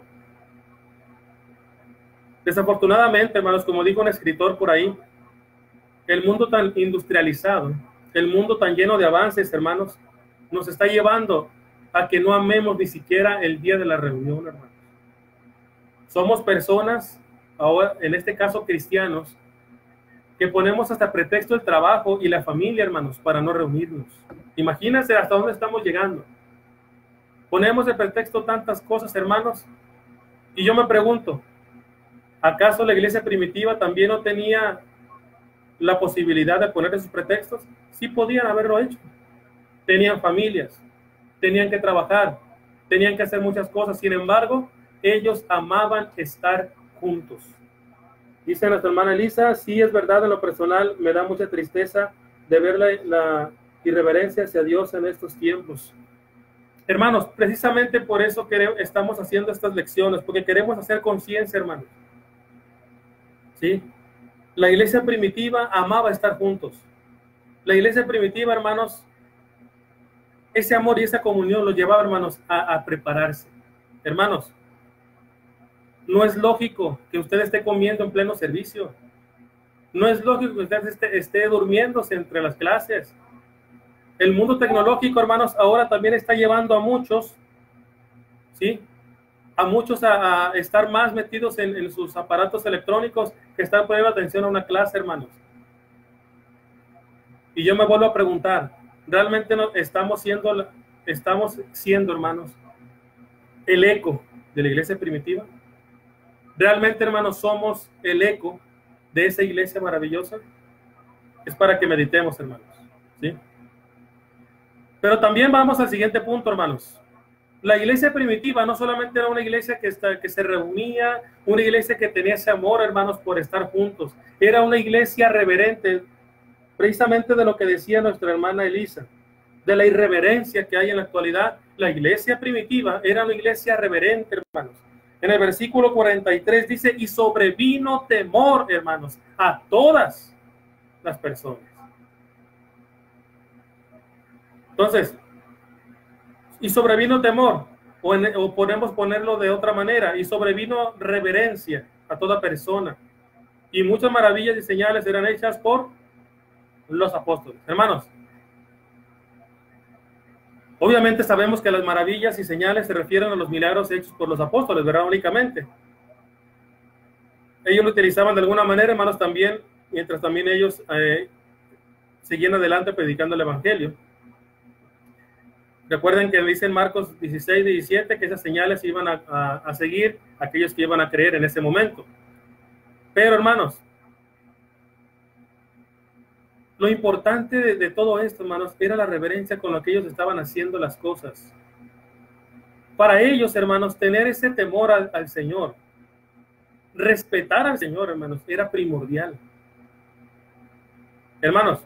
Desafortunadamente, hermanos, como dijo un escritor por ahí, el mundo tan industrializado, el mundo tan lleno de avances, hermanos, nos está llevando a que no amemos ni siquiera el día de la reunión, hermanos. Somos personas, ahora en este caso cristianos, que ponemos hasta pretexto el trabajo y la familia, hermanos, para no reunirnos. Imagínense hasta dónde estamos llegando. Ponemos de pretexto tantas cosas, hermanos, y yo me pregunto, ¿acaso la iglesia primitiva también no tenía la posibilidad de poner esos pretextos? Sí podían haberlo hecho. Tenían familias, tenían que trabajar, tenían que hacer muchas cosas. Sin embargo, ellos amaban estar juntos. Dice nuestra hermana Elisa, sí es verdad, en lo personal me da mucha tristeza de ver la irreverencia hacia Dios en estos tiempos. Hermanos, precisamente por eso estamos haciendo estas lecciones, porque queremos hacer conciencia, hermanos. ¿Sí? La iglesia primitiva amaba estar juntos. La iglesia primitiva, hermanos, ese amor y esa comunión los llevaba, hermanos, a prepararse. Hermanos, No es lógico que usted esté comiendo en pleno servicio. No es lógico que usted esté durmiéndose entre las clases. El mundo tecnológico, hermanos, ahora también está llevando a muchos, ¿sí? A muchos a estar más metidos en sus aparatos electrónicos que están poniendo atención a una clase, hermanos. Y yo me vuelvo a preguntar, ¿realmente estamos siendo, hermanos, el eco de la iglesia primitiva? ¿Realmente, hermanos, somos el eco de esa iglesia maravillosa? Es para que meditemos, hermanos, ¿sí? Pero también vamos al siguiente punto, hermanos. La iglesia primitiva no solamente era una iglesia que se reunía, una iglesia que tenía ese amor, hermanos, por estar juntos. Era una iglesia reverente, precisamente de lo que decía nuestra hermana Elisa, de la irreverencia que hay en la actualidad. La iglesia primitiva era una iglesia reverente, hermanos. En el versículo 43 dice, y sobrevino temor, hermanos, a todas las personas. Entonces, y sobrevino temor, o podemos ponerlo de otra manera, y sobrevino reverencia a toda persona. Y muchas maravillas y señales eran hechas por los apóstoles. Hermanos, obviamente sabemos que las maravillas y señales se refieren a los milagros hechos por los apóstoles, ¿verdad? Únicamente. Ellos lo utilizaban de alguna manera, hermanos, también, mientras también ellos seguían adelante predicando el evangelio. Recuerden que dice en Marcos 16, 17 que esas señales iban a seguir aquellos que iban a creer en ese momento. Pero, hermanos, lo importante de todo esto, hermanos, era la reverencia con la que ellos estaban haciendo las cosas. Para ellos, hermanos, tener ese temor al Señor, respetar al Señor, hermanos, era primordial. Hermanos,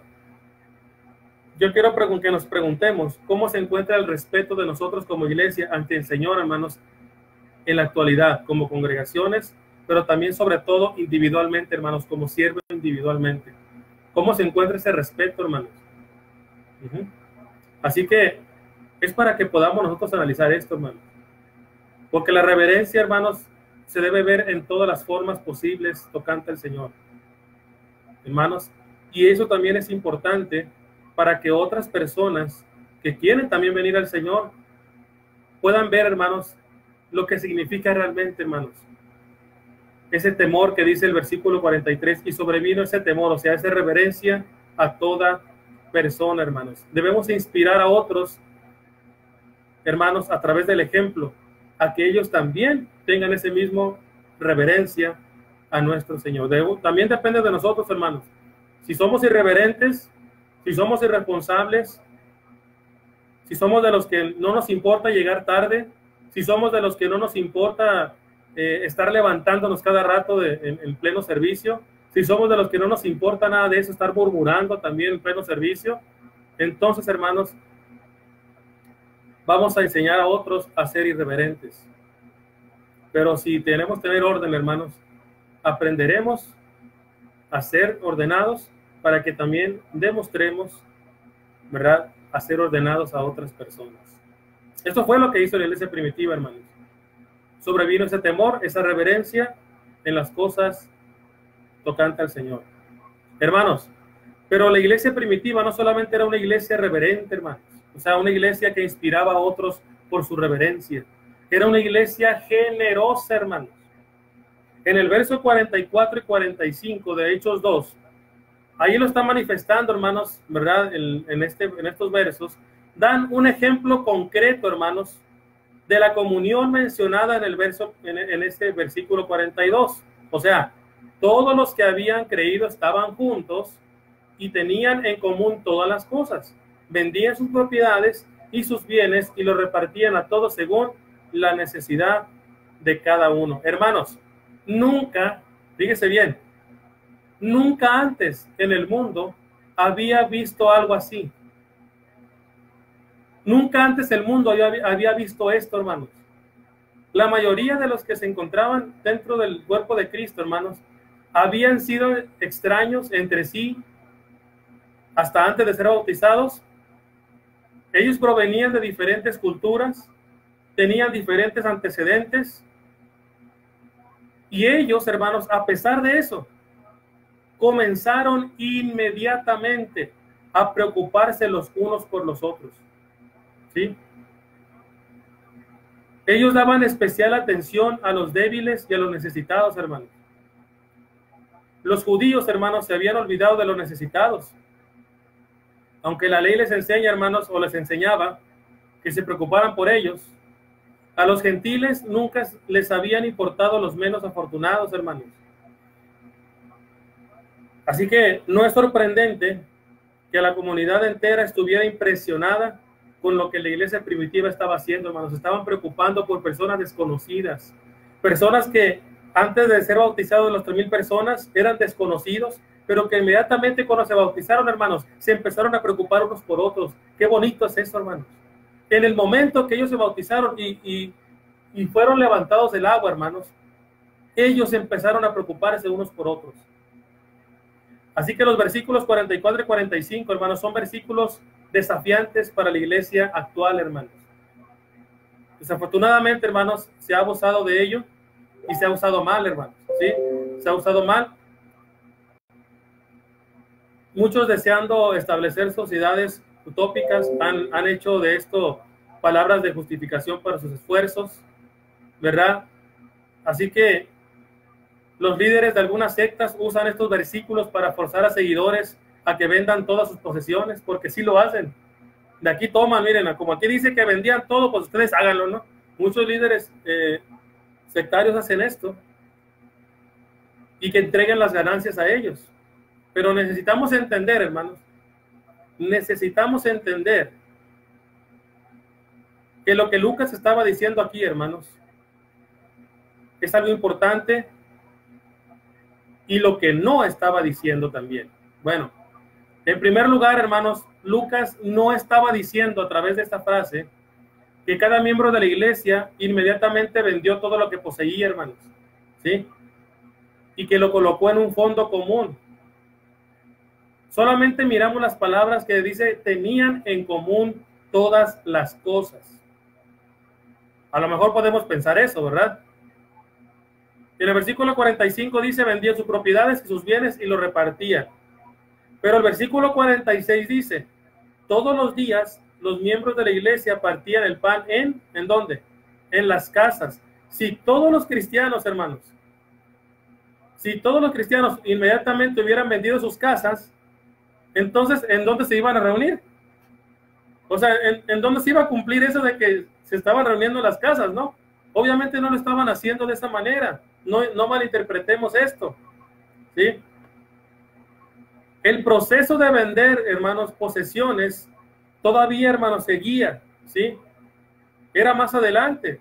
yo quiero que nos preguntemos cómo se encuentra el respeto de nosotros como iglesia ante el Señor, hermanos, en la actualidad, como congregaciones, pero también sobre todo individualmente, hermanos, como siervos individualmente. ¿Cómo se encuentra ese respeto, hermanos? Así que es para que podamos nosotros analizar esto, hermanos. Porque la reverencia, hermanos, se debe ver en todas las formas posibles tocante al Señor. Hermanos, y eso también es importante para que otras personas que quieren también venir al Señor puedan ver, hermanos, lo que significa realmente, hermanos, ese temor que dice el versículo 43, y sobrevino ese temor, o sea, esa reverencia a toda persona, hermanos. Debemos inspirar a otros, hermanos, a través del ejemplo, a que ellos también tengan ese mismo reverencia a nuestro Señor. También depende de nosotros, hermanos. Si somos irreverentes, si somos irresponsables, si somos de los que no nos importa llegar tarde, si somos de los que no nos importa estar levantándonos cada rato en pleno servicio, si somos de los que no nos importa nada de eso, estar murmurando también en pleno servicio, entonces, hermanos, vamos a enseñar a otros a ser irreverentes. Pero si tenemos que tener orden, hermanos, aprenderemos a ser ordenados para que también demostremos, ¿verdad?, a ser ordenados a otras personas. Esto fue lo que hizo la iglesia primitiva, hermanos. Sobrevino ese temor, esa reverencia en las cosas tocante al Señor. Hermanos, pero la iglesia primitiva no solamente era una iglesia reverente, hermanos, o sea, una iglesia que inspiraba a otros por su reverencia. Era una iglesia generosa, hermanos. En el verso 44 y 45 de Hechos 2, ahí lo está manifestando, hermanos, ¿verdad? En estos versos, dan un ejemplo concreto, hermanos, de la comunión mencionada en este versículo 42. O sea, todos los que habían creído estaban juntos y tenían en común todas las cosas. Vendían sus propiedades y sus bienes y los repartían a todos según la necesidad de cada uno. Hermanos, nunca, fíjese bien, nunca antes en el mundo había visto algo así. Nunca antes el mundo había visto esto, hermanos. La mayoría de los que se encontraban dentro del cuerpo de Cristo, hermanos, habían sido extraños entre sí hasta antes de ser bautizados. Ellos provenían de diferentes culturas, tenían diferentes antecedentes, Y ellos, hermanos, a pesar de eso, comenzaron inmediatamente a preocuparse los unos por los otros. ¿Sí? Ellos daban especial atención a los débiles y a los necesitados, hermanos. Los judíos, hermanos, se habían olvidado de los necesitados. Aunque la ley les enseña, hermanos, o les enseñaba que se preocuparan por ellos, a los gentiles nunca les habían importado los menos afortunados, hermanos. Así que no es sorprendente que la comunidad entera estuviera impresionada con lo que la iglesia primitiva estaba haciendo, hermanos. Estaban preocupando por personas desconocidas, personas que antes de ser bautizados los 3,000 personas eran desconocidos, pero que inmediatamente cuando se bautizaron, hermanos, se empezaron a preocupar unos por otros. Qué bonito es eso, hermanos. En el momento que ellos se bautizaron y fueron levantados del agua, hermanos, ellos empezaron a preocuparse unos por otros. Así que los versículos 44 y 45, hermanos, son versículos desafiantes para la iglesia actual, hermanos. Desafortunadamente, hermanos, se ha abusado de ello y se ha usado mal, hermanos. ¿Sí? Se ha usado mal. Muchos, deseando establecer sociedades utópicas, han hecho de esto palabras de justificación para sus esfuerzos, ¿verdad? Así que los líderes de algunas sectas usan estos versículos para forzar a seguidores a que vendan todas sus posesiones, porque sí lo hacen. De aquí toman, miren, como aquí dice que vendían todo, pues ustedes háganlo, ¿no? Muchos líderes sectarios hacen esto y que entreguen las ganancias a ellos. Pero necesitamos entender, hermanos, necesitamos entender que lo que Lucas estaba diciendo aquí, hermanos, es algo importante, y lo que no estaba diciendo también. Bueno, en primer lugar, hermanos, Lucas no estaba diciendo a través de esta frase que cada miembro de la iglesia inmediatamente vendió todo lo que poseía, hermanos, ¿sí? Y que lo colocó en un fondo común. Solamente miramos las palabras que dice: tenían en común todas las cosas. A lo mejor podemos pensar eso, ¿verdad? En el versículo 45 dice: vendían sus propiedades y sus bienes y los repartían. Pero el versículo 46 dice: todos los días los miembros de la iglesia partían el pan ¿en dónde? En las casas. Si todos los cristianos, hermanos, si todos los cristianos inmediatamente hubieran vendido sus casas, entonces, ¿en dónde se iban a reunir? O sea, ¿en dónde se iba a cumplir eso de que se estaban reuniendo en las casas, no? Obviamente no lo estaban haciendo de esa manera. No malinterpretemos esto, ¿sí? El proceso de vender, hermanos, posesiones, todavía, hermanos, seguía, ¿sí? Era más adelante.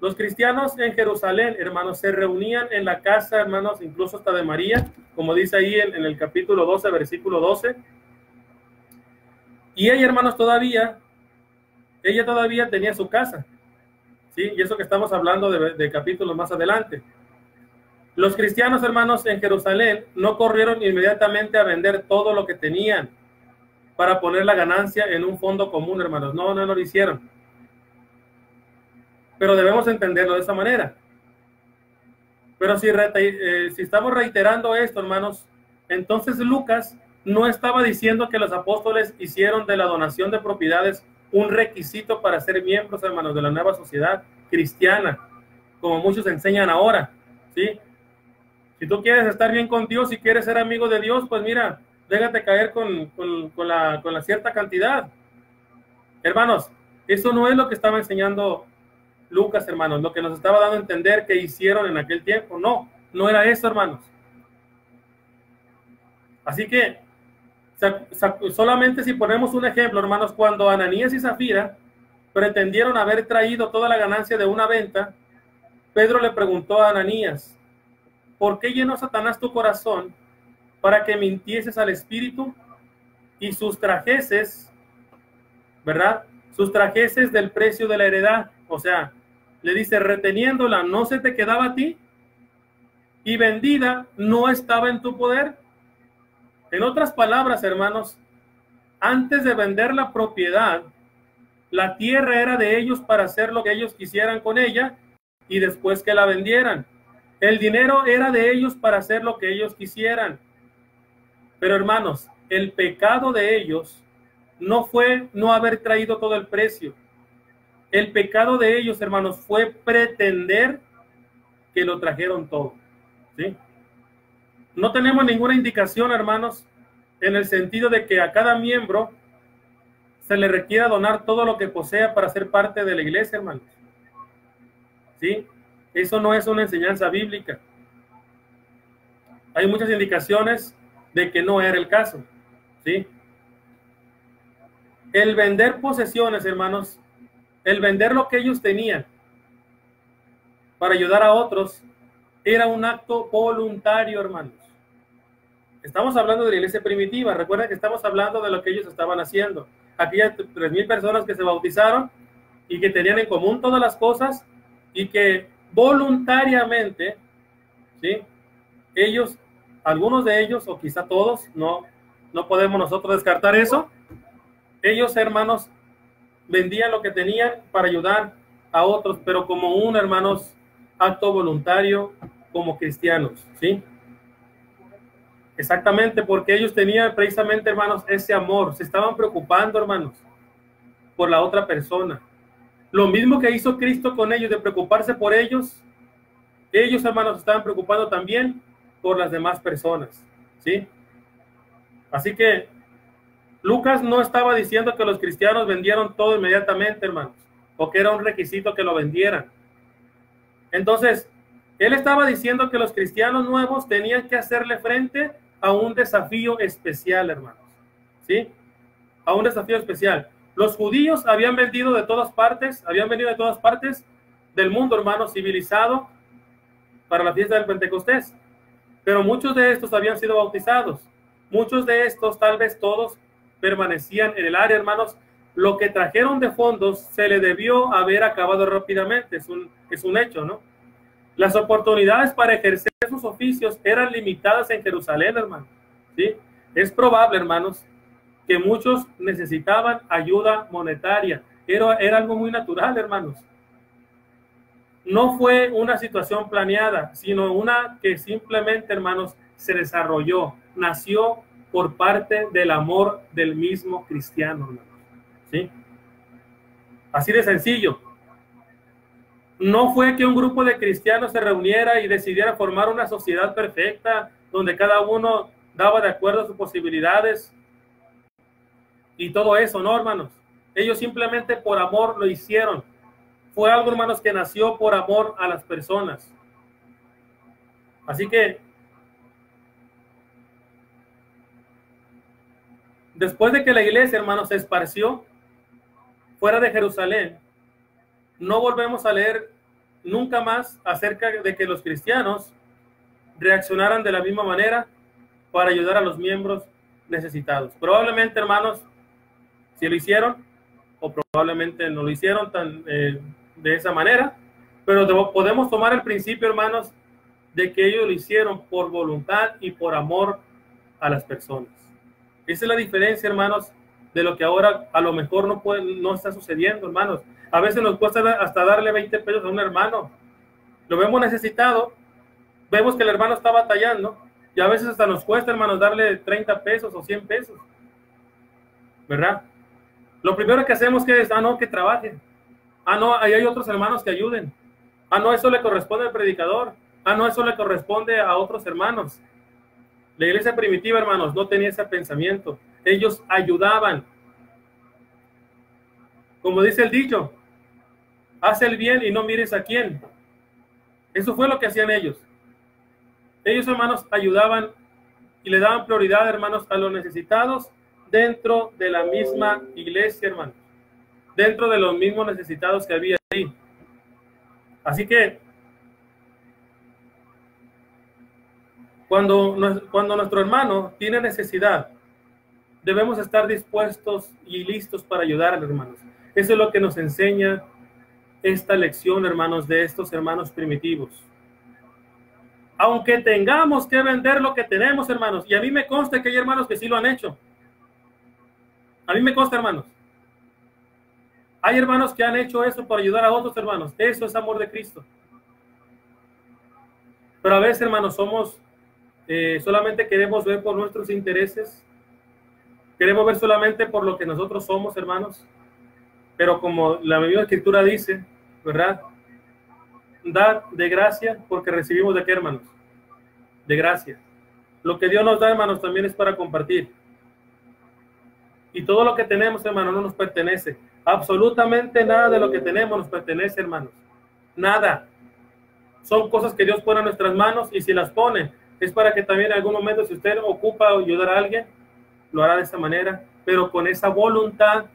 Los cristianos en Jerusalén, hermanos, se reunían en la casa, hermanos, incluso hasta de María, como dice ahí en el capítulo 12, versículo 12. Y ella, hermanos, ella todavía tenía su casa, ¿sí? Y eso que estamos hablando de capítulos más adelante. Los cristianos, hermanos, en Jerusalén no corrieron inmediatamente a vender todo lo que tenían para poner la ganancia en un fondo común, hermanos. No lo hicieron. Pero debemos entenderlo de esa manera. Pero si estamos reiterando esto, hermanos, entonces Lucas no estaba diciendo que los apóstoles hicieron de la donación de propiedades un requisito para ser miembros, hermanos, de la nueva sociedad cristiana, como muchos enseñan ahora, ¿sí? Si tú quieres estar bien con Dios y quieres ser amigo de Dios, pues mira, déjate caer con la cierta cantidad. Hermanos, eso no es lo que estaba enseñando Lucas, hermanos, lo que nos estaba dando a entender que hicieron en aquel tiempo. No era eso, hermanos. Así que, solamente si ponemos un ejemplo, hermanos, cuando Ananías y Zafira pretendieron haber traído toda la ganancia de una venta, Pedro le preguntó a Ananías: ¿por qué llenó Satanás tu corazón para que mintieses al Espíritu y sustrajeses, ¿verdad? Sustrajeses del precio de la heredad. O sea, le dice, reteniéndola, ¿no se te quedaba a ti? Y vendida, ¿no estaba en tu poder? En otras palabras, hermanos, antes de vender la propiedad, la tierra era de ellos para hacer lo que ellos quisieran con ella, y después que la vendieran. El dinero era de ellos para hacer lo que ellos quisieran. Pero hermanos, el pecado de ellos no fue no haber traído todo el precio. El pecado de ellos, hermanos, fue pretender que lo trajeron todo. ¿Sí? No tenemos ninguna indicación, hermanos, en el sentido de que a cada miembro se le requiera donar todo lo que posea para ser parte de la iglesia, hermanos. ¿Sí? Eso no es una enseñanza bíblica. Hay muchas indicaciones de que no era el caso. ¿Sí? El vender posesiones, hermanos, el vender lo que ellos tenían para ayudar a otros, era un acto voluntario, hermanos. Estamos hablando de la iglesia primitiva. Recuerden que estamos hablando de lo que ellos estaban haciendo. Aquellas 3,000 personas que se bautizaron y que tenían en común todas las cosas y que voluntariamente, ¿sí? Ellos, algunos de ellos, o quizá todos, no podemos nosotros descartar eso. Ellos, hermanos, vendían lo que tenían para ayudar a otros, pero como un, hermanos, acto voluntario como cristianos, ¿sí? Exactamente, porque ellos tenían precisamente, hermanos, ese amor. Se estaban preocupando, hermanos, por la otra persona. Lo mismo que hizo Cristo con ellos, de preocuparse por ellos, ellos, hermanos, estaban preocupando también por las demás personas, ¿sí? Así que Lucas no estaba diciendo que los cristianos vendieron todo inmediatamente, hermanos, o que era un requisito que lo vendieran. Entonces, él estaba diciendo que los cristianos nuevos tenían que hacerle frente a un desafío especial, hermanos, ¿sí? A un desafío especial. Los judíos habían venido de todas partes del mundo, hermanos, civilizado para la fiesta del Pentecostés. Pero muchos de estos habían sido bautizados. Muchos de estos, tal vez todos, permanecían en el área, hermanos. Lo que trajeron de fondos se le debió haber acabado rápidamente. Es un hecho, ¿no? Las oportunidades para ejercer sus oficios eran limitadas en Jerusalén, hermanos, ¿sí? Es probable, hermanos, que muchos necesitaban ayuda monetaria. Era algo muy natural, hermanos. No fue una situación planeada, sino una que simplemente, hermanos, se desarrolló, nació por parte del amor del mismo cristiano, hermanos, ¿sí? Así de sencillo. No fue que un grupo de cristianos se reuniera y decidiera formar una sociedad perfecta, donde cada uno daba de acuerdo a sus posibilidades y todo eso, no, hermanos. Ellos simplemente por amor lo hicieron. Fue algo, hermanos, que nació por amor a las personas. Así que, después de que la iglesia, hermanos, se esparció fuera de Jerusalén, no volvemos a leer nunca más acerca de que los cristianos reaccionaran de la misma manera para ayudar a los miembros necesitados. Probablemente, hermanos, si lo hicieron, o probablemente no lo hicieron de esa manera, pero podemos tomar el principio, hermanos, de que ellos lo hicieron por voluntad y por amor a las personas. Esa es la diferencia, hermanos, de lo que ahora a lo mejor no está sucediendo, hermanos. A veces nos cuesta hasta darle 20 pesos a un hermano. Lo vemos necesitado, vemos que el hermano está batallando, y a veces hasta nos cuesta, hermanos, darle 30 pesos o 100 pesos. ¿Verdad? Lo primero que hacemos es, no, que trabajen. No, ahí hay otros hermanos que ayuden. No, eso le corresponde al predicador. No, eso le corresponde a otros hermanos. La iglesia primitiva, hermanos, no tenía ese pensamiento. Ellos ayudaban. Como dice el dicho, haz el bien y no mires a quién. Eso fue lo que hacían ellos. Ellos, hermanos, ayudaban y le daban prioridad, hermanos, a los necesitados dentro de la misma iglesia, hermanos. Dentro de los mismos necesitados que había ahí. Así que cuando nuestro hermano tiene necesidad, debemos estar dispuestos y listos para ayudarle, hermanos. Eso es lo que nos enseña esta lección, hermanos, de estos hermanos primitivos. Aunque tengamos que vender lo que tenemos, hermanos, y a mí me consta que hay hermanos que sí lo han hecho. A mí me consta, hermanos. Hay hermanos que han hecho eso para ayudar a otros hermanos. Eso es amor de Cristo. Pero a veces, hermanos, solamente queremos ver por nuestros intereses, queremos ver solamente por lo que nosotros somos, hermanos. Pero como la misma Escritura dice, ¿verdad? Dad de gracia porque recibimos de qué, hermanos? De gracia. Lo que Dios nos da, hermanos, también es para compartir. Y todo lo que tenemos, hermanos, no nos pertenece. Absolutamente nada de lo que tenemos nos pertenece, hermanos. Nada. Son cosas que Dios pone en nuestras manos, y si las pone, es para que también en algún momento, si usted ocupa ayudar a alguien, lo hará de esa manera, pero con esa voluntad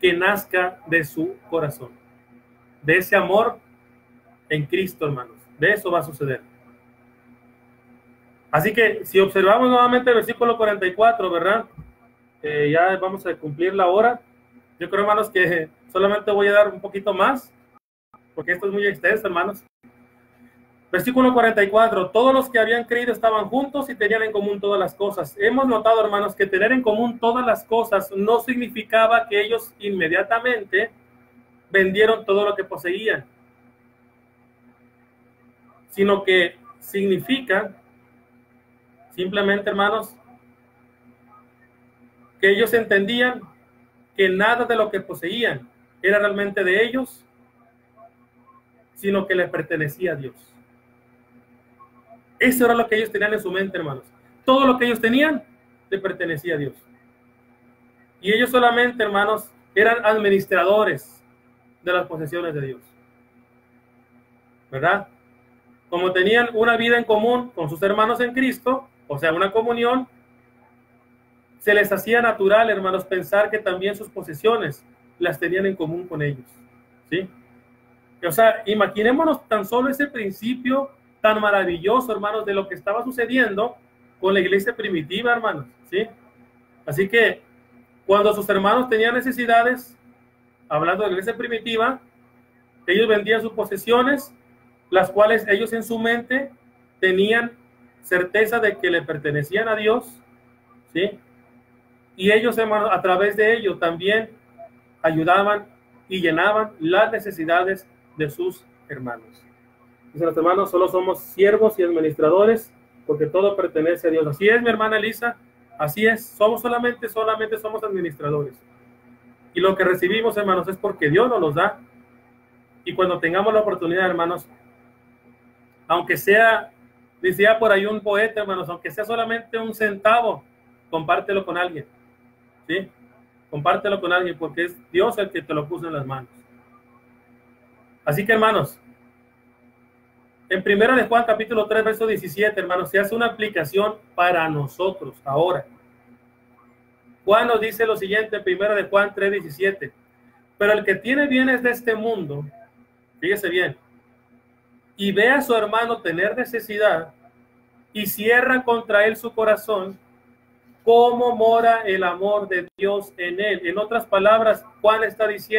que nazca de su corazón, de ese amor en Cristo, hermanos. De eso va a suceder. Así que si observamos nuevamente el versículo 44, ¿verdad? Ya vamos a cumplir la hora. Yo creo, hermanos, que solamente voy a dar un poquito más, porque esto es muy extenso, hermanos. Versículo 44, todos los que habían creído estaban juntos y tenían en común todas las cosas. Hemos notado, hermanos, que tener en común todas las cosas no significaba que ellos inmediatamente vendieron todo lo que poseían, sino que significa simplemente, hermanos, que ellos entendían que nada de lo que poseían era realmente de ellos, sino que les pertenecía a Dios. Eso era lo que ellos tenían en su mente, hermanos. Todo lo que ellos tenían le pertenecía a Dios. Y ellos solamente, hermanos, eran administradores de las posesiones de Dios, ¿verdad? Como tenían una vida en común con sus hermanos en Cristo, o sea, una comunión, se les hacía natural, hermanos, pensar que también sus posesiones las tenían en común con ellos, ¿sí? O sea, imaginémonos tan solo ese principio tan maravilloso, hermanos, de lo que estaba sucediendo con la iglesia primitiva, hermanos, ¿sí? Así que cuando sus hermanos tenían necesidades, hablando de la iglesia primitiva, ellos vendían sus posesiones, las cuales ellos en su mente tenían certeza de que le pertenecían a Dios, ¿sí? Y ellos, hermanos, a través de ello también ayudaban y llenaban las necesidades de sus hermanos. Dicen los hermanos, solo somos siervos y administradores porque todo pertenece a Dios. Así es, mi hermana Elisa, así es, solamente somos administradores. Y lo que recibimos, hermanos, es porque Dios nos los da. Y cuando tengamos la oportunidad, hermanos, aunque sea, decía por ahí un poeta, hermanos, aunque sea solamente un centavo, compártelo con alguien, ¿sí? Compártelo con alguien porque es Dios el que te lo puso en las manos. Así que, hermanos, en 1 de Juan, capítulo 3, verso 17, hermanos, se hace una aplicación para nosotros ahora. Juan nos dice lo siguiente, 1 de Juan 3, 17. Pero el que tiene bienes de este mundo, fíjese bien, y ve a su hermano tener necesidad y cierra contra él su corazón, ¿cómo mora el amor de Dios en él? En otras palabras, Juan está diciendo,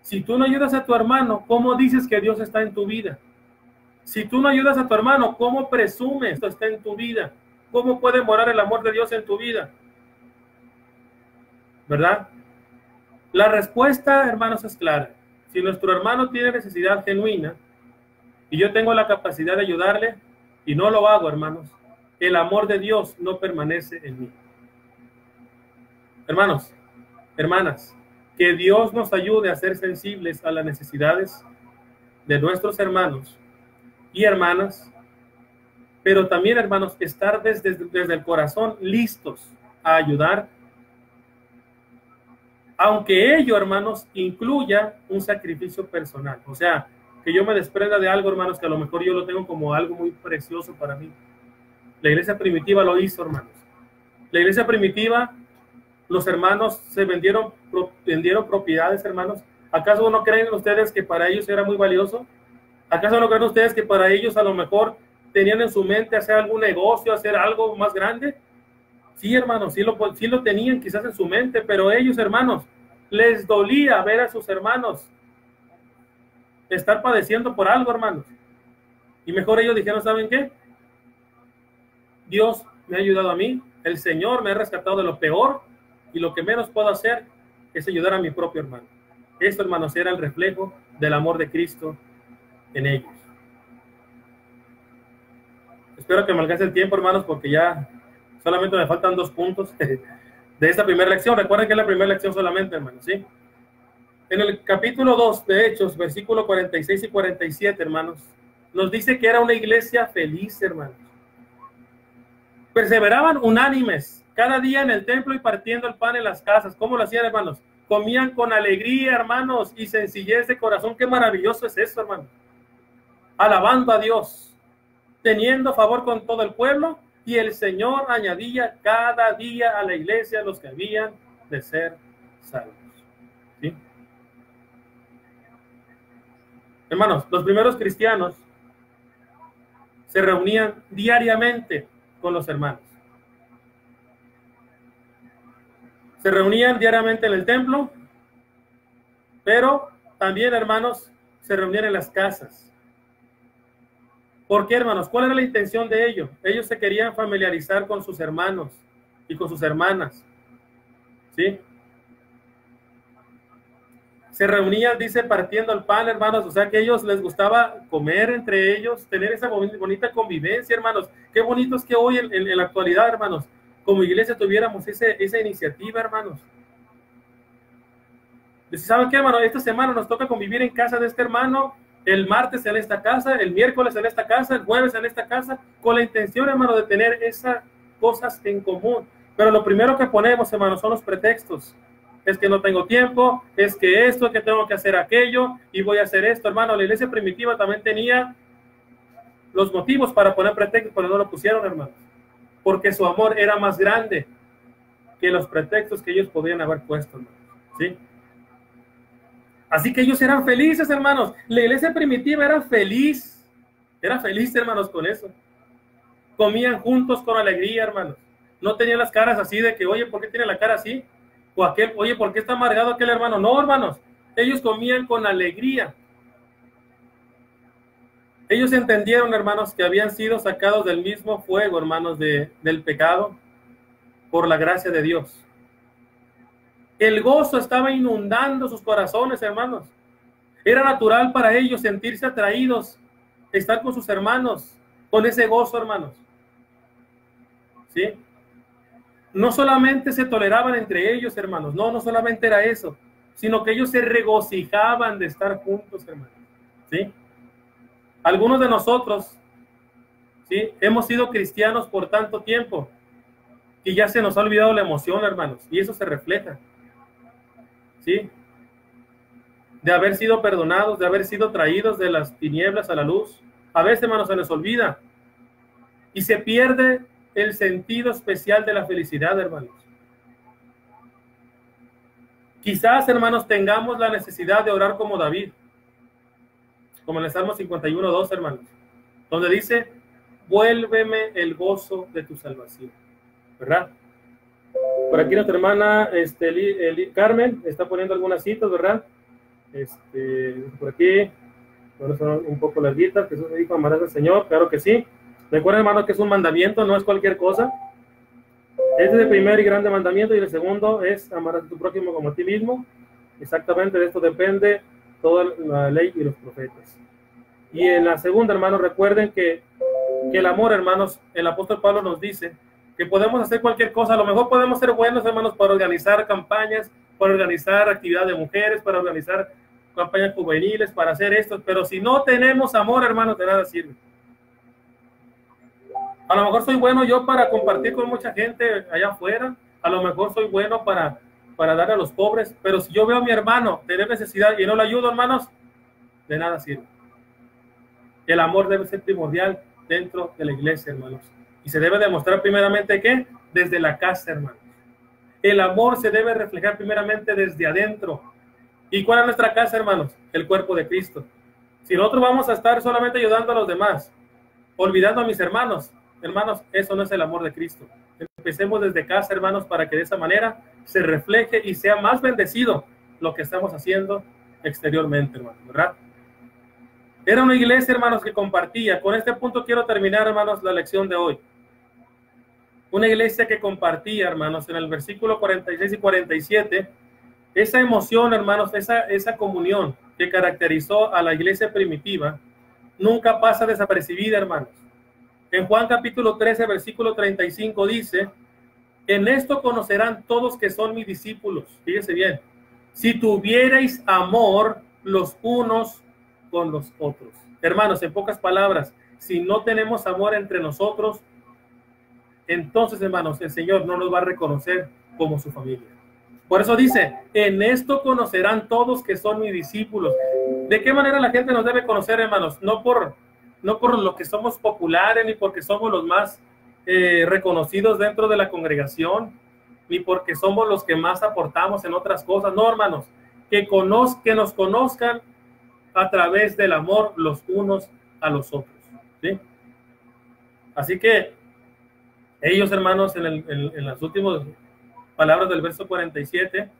si tú no ayudas a tu hermano, ¿cómo dices que Dios está en tu vida? Si tú no ayudas a tu hermano, ¿cómo presumes que está en tu vida? ¿Cómo puede morar el amor de Dios en tu vida? ¿Verdad? La respuesta, hermanos, es clara. Si nuestro hermano tiene necesidad genuina y yo tengo la capacidad de ayudarle y no lo hago, hermanos, el amor de Dios no permanece en mí. Hermanos, hermanas, que Dios nos ayude a ser sensibles a las necesidades de nuestros hermanos y hermanas, pero también, hermanos, estar desde el corazón listos a ayudar, aunque ello, hermanos, incluya un sacrificio personal. O sea, que yo me desprenda de algo, hermanos, que a lo mejor yo lo tengo como algo muy precioso para mí. La iglesia primitiva lo hizo, hermanos. La iglesia primitiva, los hermanos se vendieron propiedades, hermanos. ¿Acaso no creen ustedes que para ellos era muy valioso? ¿Acaso no creen ustedes que para ellos a lo mejor tenían en su mente hacer algún negocio, hacer algo más grande? Sí, hermanos, sí lo tenían quizás en su mente, pero ellos, hermanos, les dolía ver a sus hermanos estar padeciendo por algo, hermanos. Y mejor ellos dijeron, ¿saben qué? Dios me ha ayudado a mí, el Señor me ha rescatado de lo peor, y lo que menos puedo hacer es ayudar a mi propio hermano. Esto, hermanos, era el reflejo del amor de Cristo en ellos. Espero que me alcance el tiempo, hermanos, porque ya solamente me faltan 2 puntos de esta primera lección. Recuerden que es la primera lección solamente, hermanos, ¿sí? En el capítulo 2 de Hechos, versículos 46 y 47, hermanos, nos dice que era una iglesia feliz, hermanos. Perseveraban unánimes cada día en el templo y partiendo el pan en las casas. ¿Cómo lo hacían, hermanos? Comían con alegría, hermanos, y sencillez de corazón. Qué maravilloso es eso, hermanos. Alabando a Dios, teniendo favor con todo el pueblo, y el Señor añadía cada día a la iglesia los que habían de ser salvos. ¿Sí? Hermanos, los primeros cristianos se reunían diariamente con los hermanos. Se reunían diariamente en el templo, pero también, hermanos, se reunían en las casas. ¿Por qué, hermanos? ¿Cuál era la intención de ellos? Ellos se querían familiarizar con sus hermanos y con sus hermanas. ¿Sí? Se reunían, dice, partiendo el pan, hermanos. O sea que a ellos les gustaba comer entre ellos, tener esa bonita convivencia, hermanos. Qué bonito es que hoy en la actualidad, hermanos, como iglesia tuviéramos esa iniciativa, hermanos. ¿Saben qué, hermano? Esta semana nos toca convivir en casa de este hermano, el martes en esta casa, el miércoles en esta casa, el jueves en esta casa, con la intención, hermano, de tener esas cosas en común. Pero lo primero que ponemos, hermano, son los pretextos. Es que no tengo tiempo, es que esto, es que tengo que hacer aquello, y voy a hacer esto, hermano. La iglesia primitiva también tenía los motivos para poner pretextos, pero no lo pusieron, hermano. Porque su amor era más grande que los pretextos que ellos podían haber puesto, hermano. ¿Sí? Así que ellos eran felices, hermanos. La iglesia primitiva era feliz, hermanos, con eso. Comían juntos con alegría, hermanos. No tenían las caras así de que, oye, ¿por qué tiene la cara así? O aquel, oye, ¿por qué está amargado aquel hermano? No, hermanos, ellos comían con alegría. Ellos entendieron, hermanos, que habían sido sacados del mismo fuego, hermanos, del pecado, por la gracia de Dios. El gozo estaba inundando sus corazones, hermanos. Era natural para ellos sentirse atraídos, estar con sus hermanos, con ese gozo, hermanos. ¿Sí? No solamente se toleraban entre ellos, hermanos, no solamente era eso, sino que ellos se regocijaban de estar juntos, hermanos. ¿Sí? Algunos de nosotros, ¿sí?, hemos sido cristianos por tanto tiempo y ya se nos ha olvidado la emoción, hermanos, y eso se refleja, ¿sí?, de haber sido perdonados, de haber sido traídos de las tinieblas a la luz. A veces, hermanos, se nos olvida y se pierde el sentido especial de la felicidad, hermanos. Quizás, hermanos, tengamos la necesidad de orar como David, como en el Salmo 51:2, hermanos, donde dice, vuélveme el gozo de tu salvación, ¿verdad? Por aquí nuestra hermana Carmen está poniendo algunas citas, ¿verdad? Por aquí, bueno, son un poco larguitas. Jesús me dijo, amarás al Señor, claro que sí. Recuerden, hermano, que es un mandamiento, no es cualquier cosa. Este es el primer y grande mandamiento, y el segundo es amarás a tu prójimo como a ti mismo. Exactamente de esto depende toda la ley y los profetas. Y en la segunda, hermanos, recuerden que el amor, hermanos, el apóstol Pablo nos dice que podemos hacer cualquier cosa. A lo mejor podemos ser buenos, hermanos, para organizar campañas, para organizar actividad de mujeres, para organizar campañas juveniles, para hacer esto, pero si no tenemos amor, hermanos, de nada sirve. A lo mejor soy bueno yo para compartir con mucha gente allá afuera, a lo mejor soy bueno para dar a los pobres, pero si yo veo a mi hermano tener necesidad y no le ayudo, hermanos, de nada sirve. El amor debe ser primordial dentro de la iglesia, hermanos, y se debe demostrar primeramente, ¿qué? Desde la casa, hermanos. El amor se debe reflejar primeramente desde adentro. ¿Y cuál es nuestra casa, hermanos? El cuerpo de Cristo. Si nosotros vamos a estar solamente ayudando a los demás, olvidando a mis hermanos, eso no es el amor de Cristo. Empecemos desde casa, hermanos, para que de esa manera se refleje y sea más bendecido lo que estamos haciendo exteriormente, hermanos, ¿verdad? Era una iglesia, hermanos, que compartía. Con este punto quiero terminar, hermanos, la lección de hoy. Una iglesia que compartía, hermanos, en el versículo 46 y 47, esa emoción, hermanos, esa comunión que caracterizó a la iglesia primitiva, nunca pasa desapercibida, hermanos. En Juan capítulo 13, versículo 35 dice: en esto conocerán todos que son mis discípulos. Fíjese bien: si tuvierais amor los unos con los otros. Hermanos, en pocas palabras, si no tenemos amor entre nosotros, entonces, hermanos, el Señor no nos va a reconocer como su familia. Por eso dice: en esto conocerán todos que son mis discípulos. ¿De qué manera la gente nos debe conocer, hermanos? No por lo que somos populares, ni porque somos los más reconocidos dentro de la congregación, ni porque somos los que más aportamos en otras cosas. No, hermanos, que nos conozcan a través del amor los unos a los otros, ¿sí? Así que ellos, hermanos, en las últimas palabras del verso 47,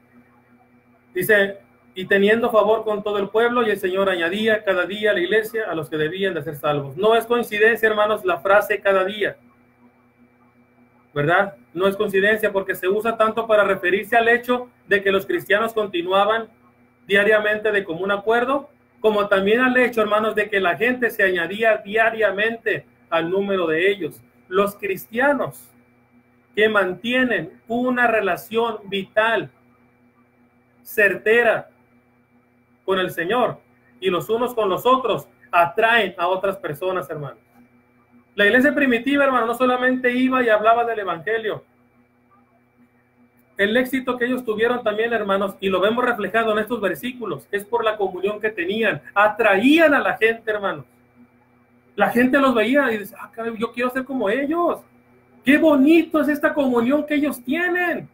dice: y teniendo favor con todo el pueblo, y el Señor añadía cada día a la iglesia a los que debían de ser salvos. No es coincidencia, hermanos, la frase cada día, ¿verdad? No es coincidencia, porque se usa tanto para referirse al hecho de que los cristianos continuaban diariamente de común acuerdo, como también al hecho, hermanos, de que la gente se añadía diariamente al número de ellos. Los cristianos que mantienen una relación vital, certera con el Señor y los unos con los otros, atraen a otras personas, hermanos. La iglesia primitiva, hermano, no solamente iba y hablaba del evangelio. El éxito que ellos tuvieron también, hermanos, y lo vemos reflejado en estos versículos, es por la comunión que tenían. Atraían a la gente, hermanos. La gente los veía y dice: ah, caray, yo quiero ser como ellos. Qué bonito es esta comunión que ellos tienen.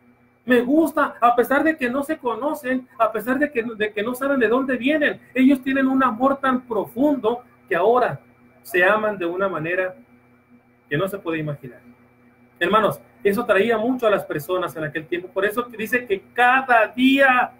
Me gusta, a pesar de que no se conocen, a pesar de que no saben de dónde vienen. Ellos tienen un amor tan profundo que ahora se aman de una manera que no se puede imaginar. Hermanos, eso traía mucho a las personas en aquel tiempo. Por eso dice que cada día,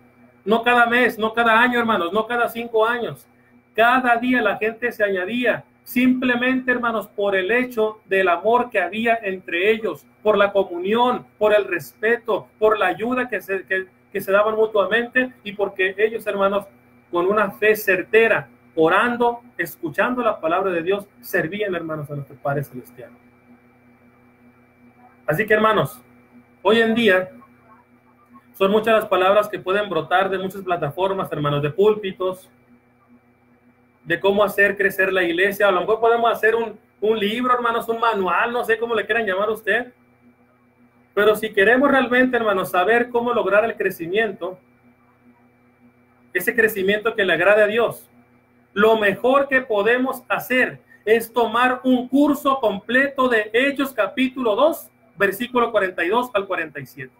no cada mes, no cada año, hermanos, no cada 5 años, cada día la gente se añadía, simplemente, hermanos, por el hecho del amor que había entre ellos, por la comunión, por el respeto, por la ayuda que se daban mutuamente, y porque ellos, hermanos, con una fe certera, orando, escuchando la palabra de Dios, servían, hermanos, a nuestro Padre Celestial. Así que, hermanos, hoy en día son muchas las palabras que pueden brotar de muchas plataformas, hermanos, de púlpitos, de cómo hacer crecer la iglesia. A lo mejor podemos hacer un libro, hermanos, un manual, no sé cómo le quieran llamar a usted. Pero si queremos realmente, hermanos, saber cómo lograr el crecimiento, ese crecimiento que le agrade a Dios, lo mejor que podemos hacer es tomar un curso completo de Hechos capítulo 2, versículo 42 al 47.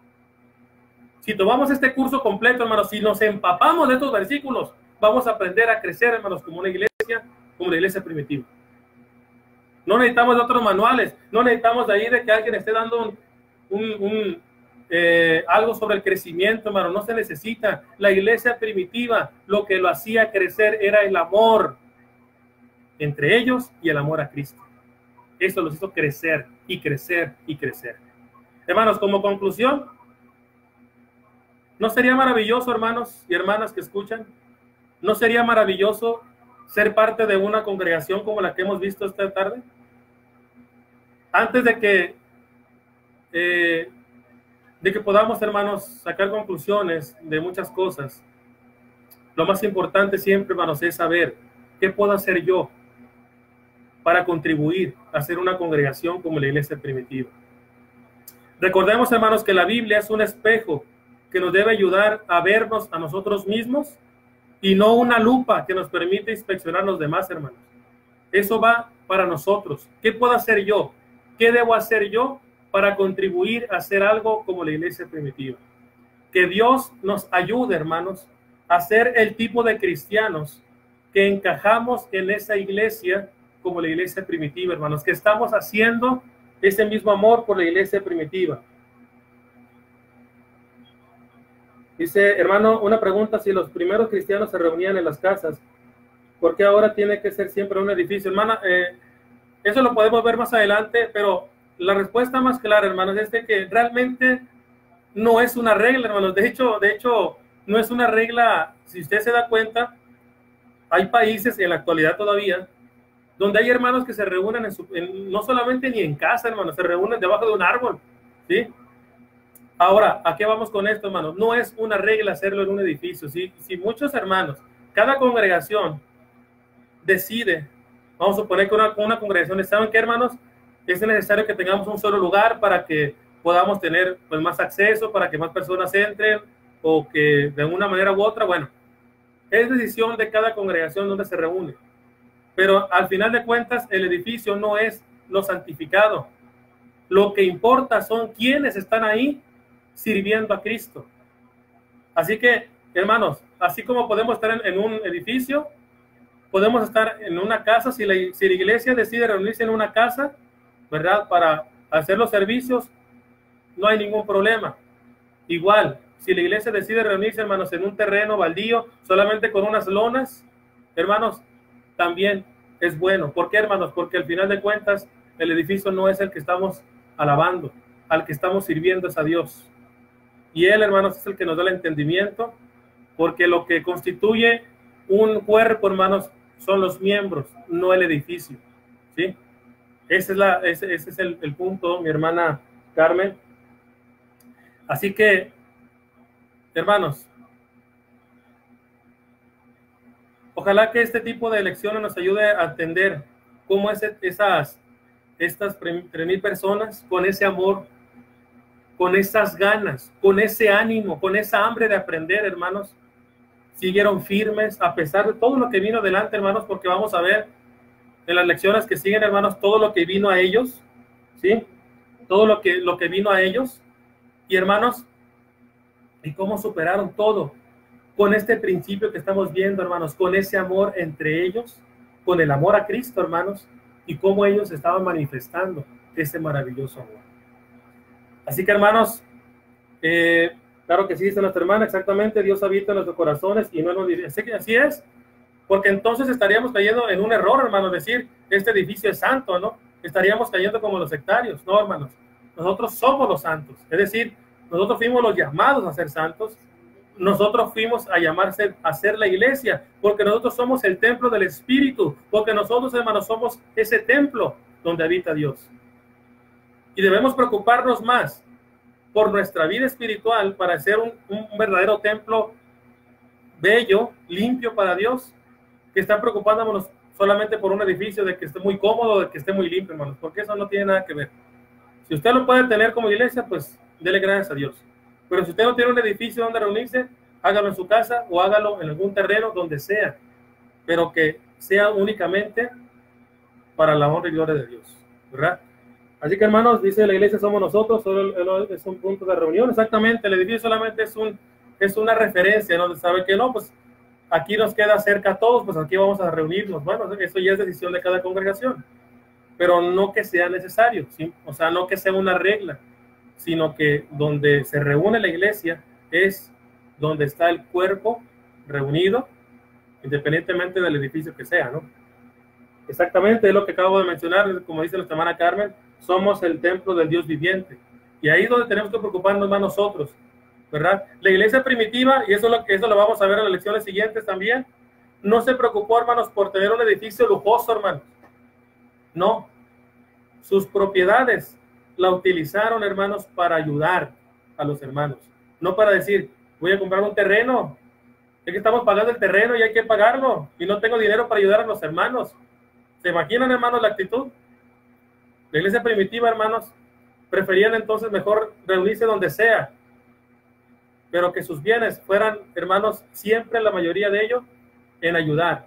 Si tomamos este curso completo, hermanos, si nos empapamos de estos versículos, vamos a aprender a crecer, hermanos, como una iglesia, como la iglesia primitiva. No necesitamos de otros manuales, no necesitamos de ahí de que alguien esté dando algo sobre el crecimiento, hermano. No se necesita. La iglesia primitiva, lo que lo hacía crecer era el amor entre ellos y el amor a Cristo. Eso los hizo crecer y crecer y crecer. Hermanos, como conclusión, ¿no sería maravilloso, hermanos y hermanas que escuchan? ¿No sería maravilloso ser parte de una congregación como la que hemos visto esta tarde? Antes de que podamos, hermanos, sacar conclusiones de muchas cosas, lo más importante siempre, hermanos, es saber qué puedo hacer yo para contribuir a ser una congregación como la iglesia primitiva. Recordemos, hermanos, que la Biblia es un espejo que nos debe ayudar a vernos a nosotros mismos y no una lupa que nos permite inspeccionar a los demás, hermanos. Eso va para nosotros. ¿Qué puedo hacer yo? ¿Qué debo hacer yo para contribuir a hacer algo como la iglesia primitiva? Que Dios nos ayude, hermanos, a ser el tipo de cristianos que encajamos en esa iglesia como la iglesia primitiva, hermanos, que estamos haciendo ese mismo amor por la iglesia primitiva. Dice, hermano, una pregunta: si los primeros cristianos se reunían en las casas, ¿por qué ahora tiene que ser siempre un edificio? Hermana, eso lo podemos ver más adelante, pero la respuesta más clara, hermanos, es de que realmente no es una regla, hermanos. De hecho, no es una regla. Si usted se da cuenta, hay países en la actualidad todavía donde hay hermanos que se reúnen no solamente ni en casa, hermanos, se reúnen debajo de un árbol, ¿sí? Ahora, ¿a qué vamos con esto, hermanos? No es una regla hacerlo en un edificio. Si muchos hermanos, cada congregación decide, vamos a suponer que una congregación, ¿saben qué, hermanos? Es necesario que tengamos un solo lugar para que podamos tener pues, más acceso, para que más personas entren, o que de una manera u otra, bueno, es decisión de cada congregación donde se reúne. Pero al final de cuentas, el edificio no es lo santificado. Lo que importa son quienes están ahí sirviendo a Cristo. Así que, hermanos, así como podemos estar en un edificio, podemos estar en una casa. Si la iglesia decide reunirse en una casa, ¿verdad? Para hacer los servicios, no hay ningún problema. Igual, si la iglesia decide reunirse, hermanos, en un terreno baldío, solamente con unas lonas, hermanos, también es bueno. ¿Por qué, hermanos? Porque al final de cuentas, el edificio no es el que estamos alabando, al que estamos sirviendo es a Dios. Y Él, hermanos, es el que nos da el entendimiento, porque lo que constituye un cuerpo, hermanos, son los miembros, no el edificio, ¿sí? Ese es el punto, mi hermana Carmen. Así que, hermanos, ojalá que este tipo de lecciones nos ayude a entender cómo estas 3,000 personas, con ese amor, con esas ganas, con ese ánimo, con esa hambre de aprender, hermanos, siguieron firmes a pesar de todo lo que vino delante, hermanos, porque vamos a ver en las lecciones que siguen, hermanos, todo lo que vino a ellos, ¿sí? Todo lo que vino a ellos, y hermanos, y cómo superaron todo con este principio que estamos viendo, hermanos, con ese amor entre ellos, con el amor a Cristo, hermanos, y cómo ellos estaban manifestando ese maravilloso amor. Así que, hermanos, claro que sí, dice nuestra hermana, exactamente, Dios habita en nuestros corazones y no en los edificios. Así es, porque entonces estaríamos cayendo en un error, hermanos, decir, este edificio es santo, ¿no? Estaríamos cayendo como los sectarios, no, hermanos. Nosotros somos los santos, es decir, nosotros fuimos los llamados a ser santos, nosotros fuimos a llamarse a ser la iglesia, porque nosotros somos el templo del Espíritu, porque nosotros, hermanos, somos ese templo donde habita Dios. Y debemos preocuparnos más por nuestra vida espiritual para ser un verdadero templo bello, limpio para Dios, que estar preocupándonos solamente por un edificio de que esté muy cómodo, de que esté muy limpio, hermanos, porque eso no tiene nada que ver. Si usted lo puede tener como iglesia, pues dele gracias a Dios. Pero si usted no tiene un edificio donde reunirse, hágalo en su casa o hágalo en algún terreno, donde sea, pero que sea únicamente para la honra y gloria de Dios, ¿verdad? Así que, hermanos, dice la iglesia somos nosotros, solo es un punto de reunión. Exactamente, el edificio solamente es una referencia, ¿no? De saber que no, pues aquí nos queda cerca a todos, pues aquí vamos a reunirnos. Bueno, eso ya es decisión de cada congregación, pero no que sea necesario, ¿sí? O sea, no que sea una regla, sino que donde se reúne la iglesia es donde está el cuerpo reunido, independientemente del edificio que sea, ¿no? Exactamente, es lo que acabo de mencionar, como dice nuestra hermana Carmen, somos el templo del Dios viviente. Y ahí es donde tenemos que preocuparnos más nosotros, ¿verdad? La iglesia primitiva, y eso lo vamos a ver en las lecciones siguientes también, no se preocupó, hermanos, por tener un edificio lujoso, hermanos. No. Sus propiedades la utilizaron, hermanos, para ayudar a los hermanos. No para decir, voy a comprar un terreno, es que estamos pagando el terreno y hay que pagarlo, y no tengo dinero para ayudar a los hermanos. ¿Se imaginan, hermanos, la actitud? La iglesia primitiva, hermanos, preferían entonces mejor reunirse donde sea, pero que sus bienes fueran, hermanos, siempre la mayoría de ellos, en ayudar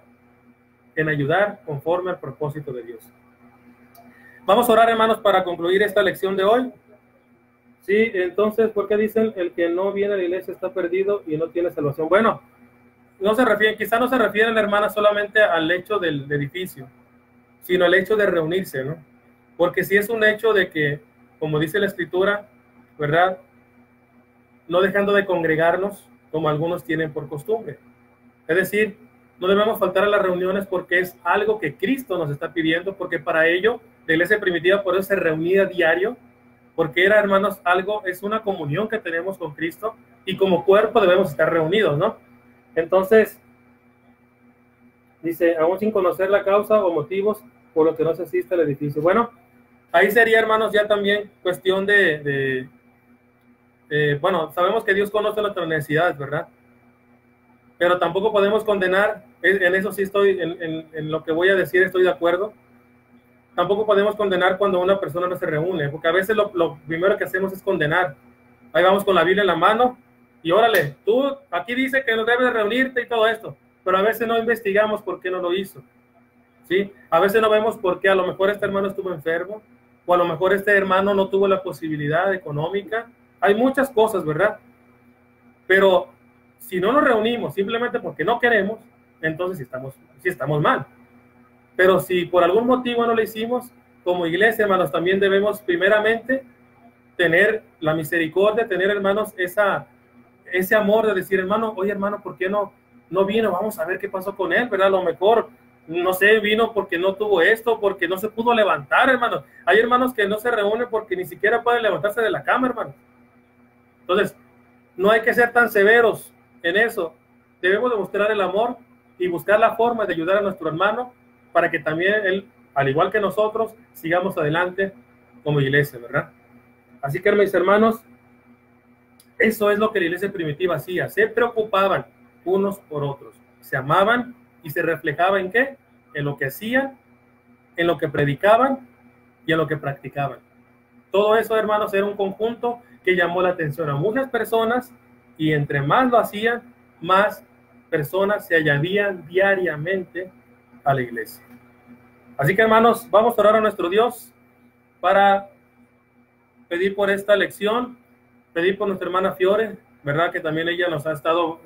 conforme al propósito de Dios. Vamos a orar, hermanos, para concluir esta lección de hoy. Sí, entonces, ¿por qué dicen el que no viene a la iglesia está perdido y no tiene salvación? Bueno, quizá no se refieren, hermanas, solamente al hecho del edificio, sino al hecho de reunirse, ¿no? Porque si es un hecho de que, como dice la Escritura, ¿verdad? No dejando de congregarnos, como algunos tienen por costumbre. Es decir, no debemos faltar a las reuniones porque es algo que Cristo nos está pidiendo, porque para ello la iglesia primitiva por eso se reunía diario, porque era, hermanos, es una comunión que tenemos con Cristo y como cuerpo debemos estar reunidos, ¿no? Entonces, dice, aún sin conocer la causa o motivos por lo que no se asiste al edificio. Bueno, ahí sería, hermanos, ya también cuestión bueno, sabemos que Dios conoce nuestras necesidades, ¿verdad? Pero tampoco podemos condenar, en eso sí estoy, en lo que voy a decir estoy de acuerdo. Tampoco podemos condenar cuando una persona no se reúne, porque a veces lo primero que hacemos es condenar. Ahí vamos con la Biblia en la mano y órale, tú aquí dice que no debes de reunirte y todo esto, pero a veces no investigamos por qué no lo hizo, ¿sí? A veces no vemos por qué, a lo mejor este hermano estuvo enfermo, o a lo mejor este hermano no tuvo la posibilidad económica. Hay muchas cosas, ¿verdad? Pero si no nos reunimos simplemente porque no queremos, entonces sí estamos mal. Pero si por algún motivo no lo hicimos, como iglesia, hermanos, también debemos primeramente tener la misericordia, tener, hermanos, ese amor de decir, hermano, oye, hermano, ¿por qué no vino? Vamos a ver qué pasó con él, ¿verdad? A lo mejor, no sé, vino porque no tuvo esto, porque no se pudo levantar, hermanos. Hay hermanos que no se reúnen porque ni siquiera pueden levantarse de la cama, hermanos. Entonces, no hay que ser tan severos en eso. Debemos demostrar el amor y buscar la forma de ayudar a nuestro hermano para que también él, al igual que nosotros, sigamos adelante como iglesia, ¿verdad? Así que, mis hermanos, eso es lo que la iglesia primitiva hacía. Se preocupaban unos por otros. Se amaban y se reflejaba ¿en qué? En lo que hacían, en lo que predicaban y en lo que practicaban. Todo eso, hermanos, era un conjunto que llamó la atención a muchas personas y entre más lo hacían, más personas se añadían diariamente a la iglesia. Así que, hermanos, vamos a orar a nuestro Dios para pedir por esta lección, pedir por nuestra hermana Fiore, ¿verdad? Que también ella nos ha estado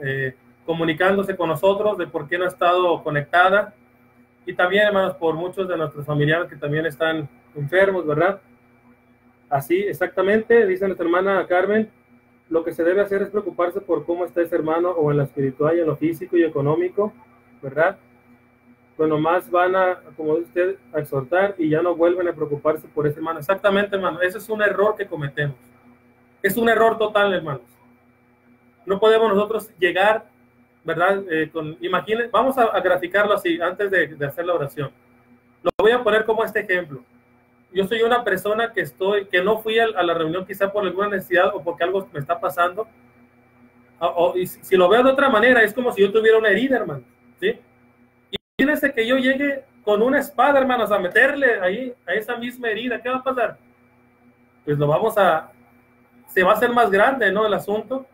comunicándose con nosotros de por qué no ha estado conectada. Y también, hermanos, por muchos de nuestros familiares que también están enfermos, ¿verdad? Así, exactamente, dice nuestra hermana Carmen, lo que se debe hacer es preocuparse por cómo está ese hermano, o en lo espiritual, y en lo físico y económico, ¿verdad? Pues nomás van a, como dice usted, a exhortar y ya no vuelven a preocuparse por ese hermano. Exactamente, hermano, ese es un error que cometemos. Es un error total, hermanos. No podemos nosotros llegar, ¿verdad? Imaginen, vamos a graficarlo así antes de hacer la oración. Lo voy a poner como este ejemplo. Yo soy una persona que no fui a la reunión quizá por alguna necesidad o porque algo me está pasando. Y si lo veo de otra manera, es como si yo tuviera una herida, hermano, ¿sí? Y imagínense que yo llegue con una espada, hermanos, a meterle ahí a esa misma herida. ¿Qué va a pasar? Pues se va a hacer más grande, ¿no? El asunto.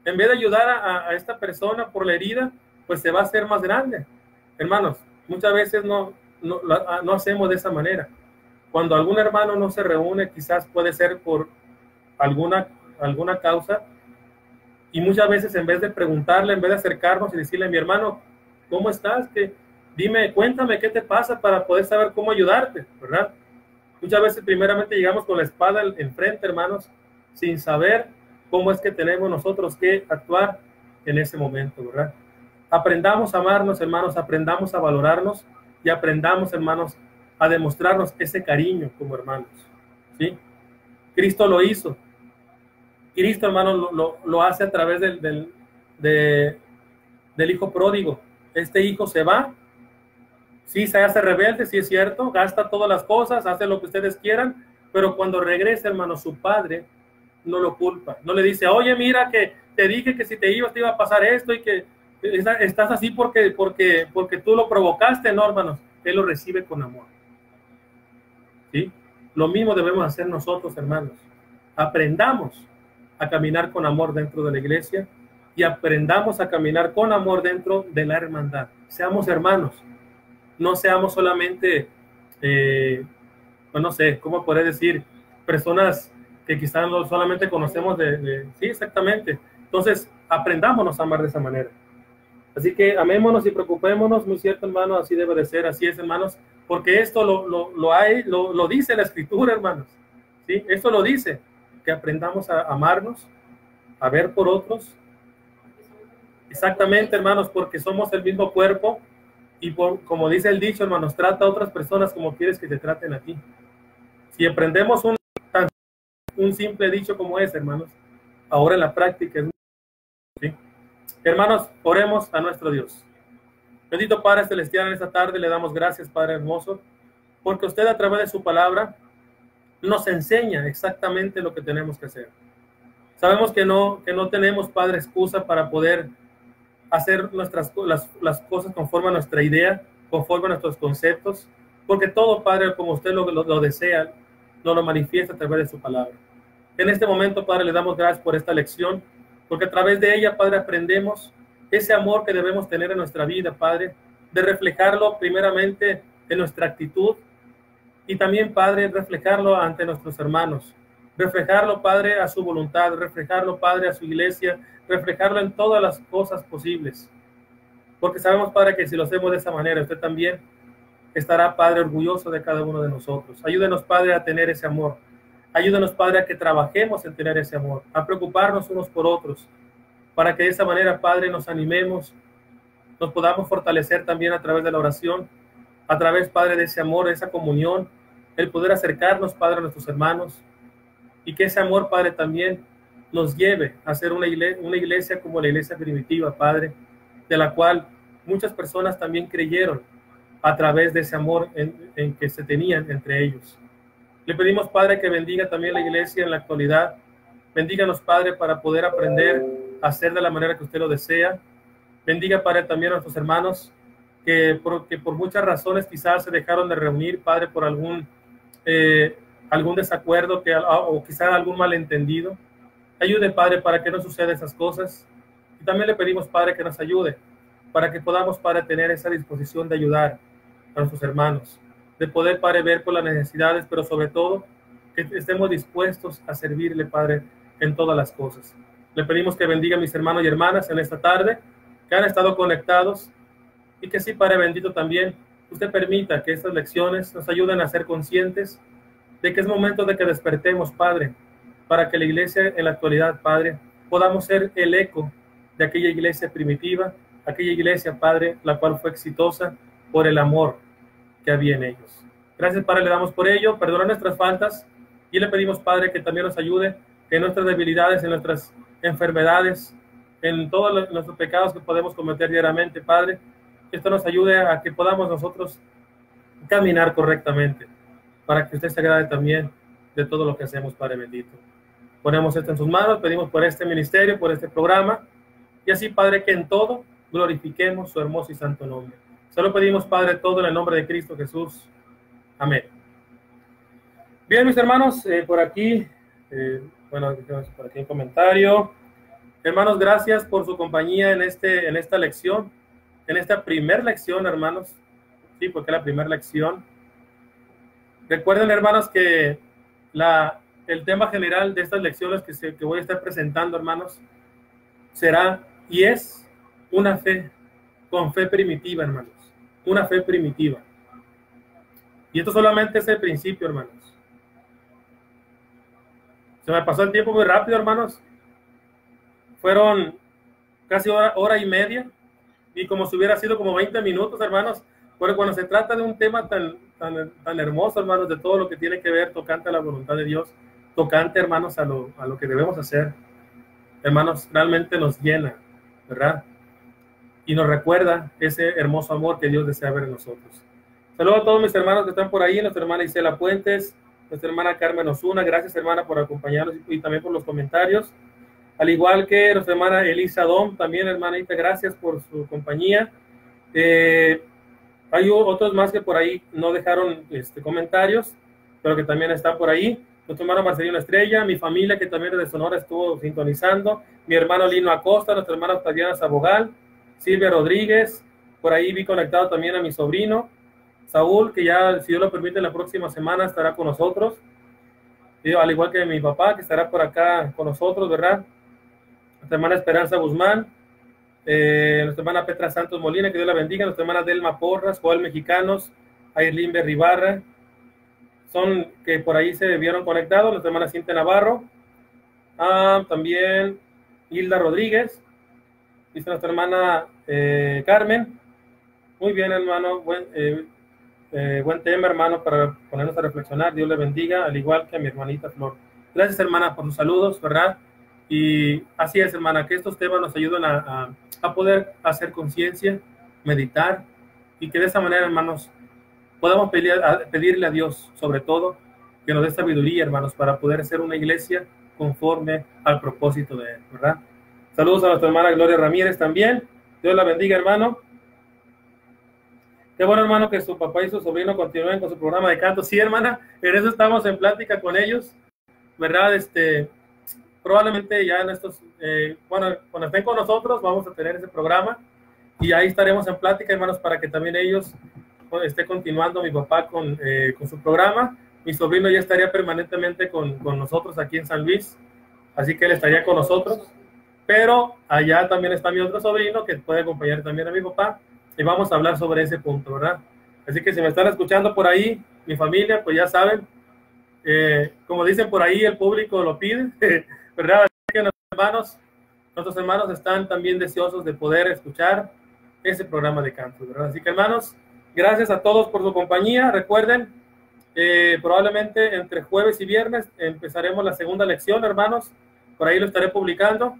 En vez de ayudar a esta persona por la herida, pues se va a hacer más grande. Hermanos, muchas veces no hacemos de esa manera. Cuando algún hermano no se reúne, quizás puede ser por alguna causa, y muchas veces en vez de preguntarle, en vez de acercarnos y decirle, mi hermano, ¿cómo estás? Dime, cuéntame qué te pasa para poder saber cómo ayudarte, ¿verdad? Muchas veces primeramente llegamos con la espada enfrente, hermanos, sin saber cómo es que tenemos nosotros que actuar en ese momento, ¿verdad? Aprendamos a amarnos, hermanos, aprendamos a valorarnos y aprendamos, hermanos, a demostrarnos ese cariño como hermanos, ¿sí? Cristo lo hizo. Cristo, hermanos, lo hace a través del hijo pródigo. Este hijo se va, sí, se hace rebelde, sí es cierto, gasta todas las cosas, hace lo que ustedes quieran, pero cuando regresa, hermano, su padre no lo culpa, no le dice, oye, mira que te dije que si te ibas te iba a pasar esto y que estás así porque tú lo provocaste. No, hermanos, él lo recibe con amor, ¿sí? Lo mismo debemos hacer nosotros, hermanos. Aprendamos a caminar con amor dentro de la iglesia y aprendamos a caminar con amor dentro de la hermandad. Seamos hermanos, no seamos solamente, no sé, ¿cómo podría decir? Personas que quizás no solamente conocemos sí, exactamente. Entonces, aprendámonos a amar de esa manera. Así que amémonos y preocupémonos, muy cierto, hermano, así debe de ser, así es, hermanos, porque esto lo dice la Escritura, hermanos, ¿sí? Esto lo dice, que aprendamos a amarnos, a ver por otros. Exactamente, hermanos, porque somos el mismo cuerpo y como dice el dicho, hermanos, trata a otras personas como quieres que te traten a ti. Si aprendemos un simple dicho como ese, hermanos, ahora en la práctica es ¿sí? Hermanos, oremos a nuestro Dios. Bendito Padre Celestial, en esta tarde le damos gracias, Padre hermoso, porque usted a través de su palabra nos enseña exactamente lo que tenemos que hacer. Sabemos que no tenemos, Padre, excusa para poder hacer las cosas conforme a nuestra idea, conforme a nuestros conceptos, porque todo, Padre, como usted lo desea, nos lo manifiesta a través de su palabra. En este momento, Padre, le damos gracias por esta lección, porque a través de ella, Padre, aprendemos ese amor que debemos tener en nuestra vida, Padre, de reflejarlo primeramente en nuestra actitud y también, Padre, reflejarlo ante nuestros hermanos, reflejarlo, Padre, a su voluntad, reflejarlo, Padre, a su iglesia, reflejarlo en todas las cosas posibles, porque sabemos, Padre, que si lo hacemos de esa manera, usted también estará, Padre, orgulloso de cada uno de nosotros. Ayúdenos, Padre, a tener ese amor. Ayúdenos, Padre, a que trabajemos en tener ese amor, a preocuparnos unos por otros, para que de esa manera, Padre, nos animemos, nos podamos fortalecer también a través de la oración, a través, Padre, de ese amor, de esa comunión, el poder acercarnos, Padre, a nuestros hermanos, y que ese amor, Padre, también nos lleve a ser una iglesia como la iglesia primitiva, Padre, de la cual muchas personas también creyeron a través de ese amor en que se tenían entre ellos. Le pedimos, Padre, que bendiga también la iglesia en la actualidad. Bendíganos, Padre, para poder aprender a hacer de la manera que usted lo desea. Bendiga, Padre, también a nuestros hermanos que por muchas razones quizás se dejaron de reunir, Padre, por algún desacuerdo o quizás algún malentendido. Ayude, Padre, para que no suceda esas cosas. Y también le pedimos, Padre, que nos ayude para que podamos, Padre, tener esa disposición de ayudar a nuestros hermanos, de poder, Padre, ver por las necesidades, pero sobre todo que estemos dispuestos a servirle, Padre, en todas las cosas. Le pedimos que bendiga a mis hermanos y hermanas en esta tarde, que han estado conectados, y que sí, Padre bendito, también usted permita que estas lecciones nos ayuden a ser conscientes de que es momento de que despertemos, Padre, para que la iglesia en la actualidad, Padre, podamos ser el eco de aquella iglesia primitiva, aquella iglesia, Padre, la cual fue exitosa por el amor que había en ellos. Gracias, Padre, le damos por ello, perdona nuestras faltas, y le pedimos, Padre, que también nos ayude en nuestras debilidades, en nuestras enfermedades, en todos nuestros pecados que podemos cometer diariamente, Padre. Que esto nos ayude a que podamos nosotros caminar correctamente, para que usted se agrade también de todo lo que hacemos, Padre bendito. Ponemos esto en sus manos, pedimos por este ministerio, por este programa, y así, Padre, que en todo glorifiquemos su hermoso y santo nombre. Solo pedimos, Padre, todo en el nombre de Cristo Jesús. Amén. Bien, mis hermanos, por aquí, por aquí un comentario. Hermanos, gracias por su compañía en esta lección, en esta primera lección, hermanos. Sí, porque es la primera lección. Recuerden, hermanos, que el tema general de estas lecciones que voy a estar presentando, hermanos, será y es una fe, con fe primitiva, hermanos. Una fe primitiva. Y esto solamente es el principio, hermanos. Se me pasó el tiempo muy rápido, hermanos. Fueron casi hora y media. Y como si hubiera sido como 20 minutos, hermanos. Porque cuando se trata de un tema tan hermoso, hermanos, de todo lo que tiene que ver tocante a la voluntad de Dios, tocante, hermanos, a lo que debemos hacer, hermanos, realmente nos llena, ¿verdad? Y nos recuerda ese hermoso amor que Dios desea ver en nosotros. Saludos a todos mis hermanos que están por ahí, nuestra hermana Isela Puentes, nuestra hermana Carmen Osuna, gracias, hermana, por acompañarnos y también por los comentarios. Al igual que nuestra hermana Elisa Dom, también, hermanita, gracias por su compañía. Hay otros más que por ahí no dejaron comentarios, pero que también están por ahí. Nuestro hermano Marcelino Estrella, mi familia que también desde Sonora estuvo sintonizando, mi hermano Lino Acosta, nuestra hermana Octaviana Sabogal, Silvia Rodríguez, por ahí vi conectado también a mi sobrino, Saúl, que ya, si Dios lo permite, la próxima semana estará con nosotros, al igual que mi papá, que estará por acá con nosotros, ¿verdad? Nuestra hermana Esperanza Guzmán, nuestra hermana Petra Santos Molina, que Dios la bendiga, nuestra hermana Delma Porras, Joel Mexicanos, Ayrlin Berribarra, son que por ahí se vieron conectados, nuestra hermana Cintia Navarro, también Hilda Rodríguez, dice nuestra hermana Carmen. Muy bien, hermano, buen tema, hermano, para ponernos a reflexionar. Dios le bendiga, al igual que a mi hermanita Flor. Gracias, hermana, por sus saludos, ¿verdad? Y así es, hermana, que estos temas nos ayuden a poder hacer conciencia, meditar, y que de esa manera, hermanos, podamos pedirle a Dios, sobre todo, que nos dé sabiduría, hermanos, para poder ser una iglesia conforme al propósito de Él, ¿verdad? Saludos a nuestra hermana Gloria Ramírez también. Dios la bendiga, hermano. Qué bueno, hermano, que su papá y su sobrino continúen con su programa de canto. Sí, hermana, en eso estamos en plática con ellos, ¿verdad? Probablemente ya en estos, bueno, cuando estén con nosotros vamos a tener ese programa y ahí estaremos en plática, hermanos, para que también ellos esté continuando mi papá con su programa. Mi sobrino ya estaría permanentemente con nosotros aquí en San Luis, así que él estaría con nosotros, pero allá también está mi otro sobrino que puede acompañar también a mi papá y vamos a hablar sobre ese punto, ¿verdad? Así que si me están escuchando por ahí, mi familia, pues ya saben, como dicen por ahí, el público lo pide, ¿verdad? Así que nuestros hermanos están también deseosos de poder escuchar ese programa de canto, ¿verdad? Así que, hermanos, gracias a todos por su compañía. Recuerden, probablemente entre jueves y viernes empezaremos la segunda lección, hermanos. Por ahí lo estaré publicando.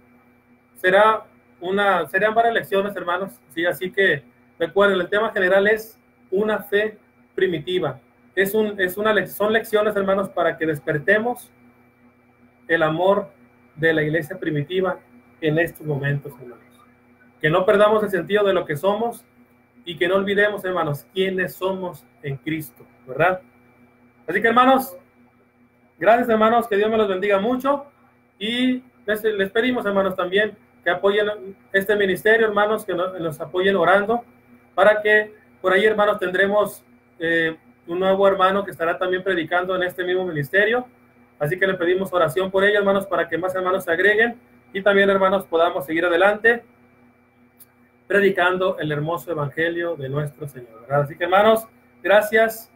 Serían varias lecciones, hermanos. Sí, así que recuerden, el tema general es una fe primitiva. Son lecciones, hermanos, para que despertemos el amor de la iglesia primitiva en estos momentos, hermanos. Que no perdamos el sentido de lo que somos y que no olvidemos, hermanos, quiénes somos en Cristo, ¿verdad? Así que, hermanos, gracias, hermanos, que Dios me los bendiga mucho y les pedimos, hermanos, también que apoyen este ministerio, hermanos, que nos apoyen orando para que por ahí, hermanos, tendremos un nuevo hermano que estará también predicando en este mismo ministerio. Así que le pedimos oración por ellos, hermanos, para que más hermanos se agreguen y también, hermanos, podamos seguir adelante predicando el hermoso evangelio de nuestro Señor, ¿verdad? Así que, hermanos, gracias.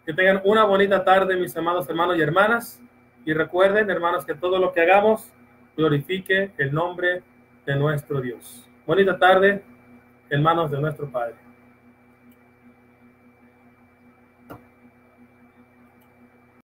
Que tengan una bonita tarde, mis amados hermanos y hermanas. Y recuerden, hermanos, que todo lo que hagamos glorifique el nombre de nuestro Dios. Bonita tarde, hermanos de nuestro Padre.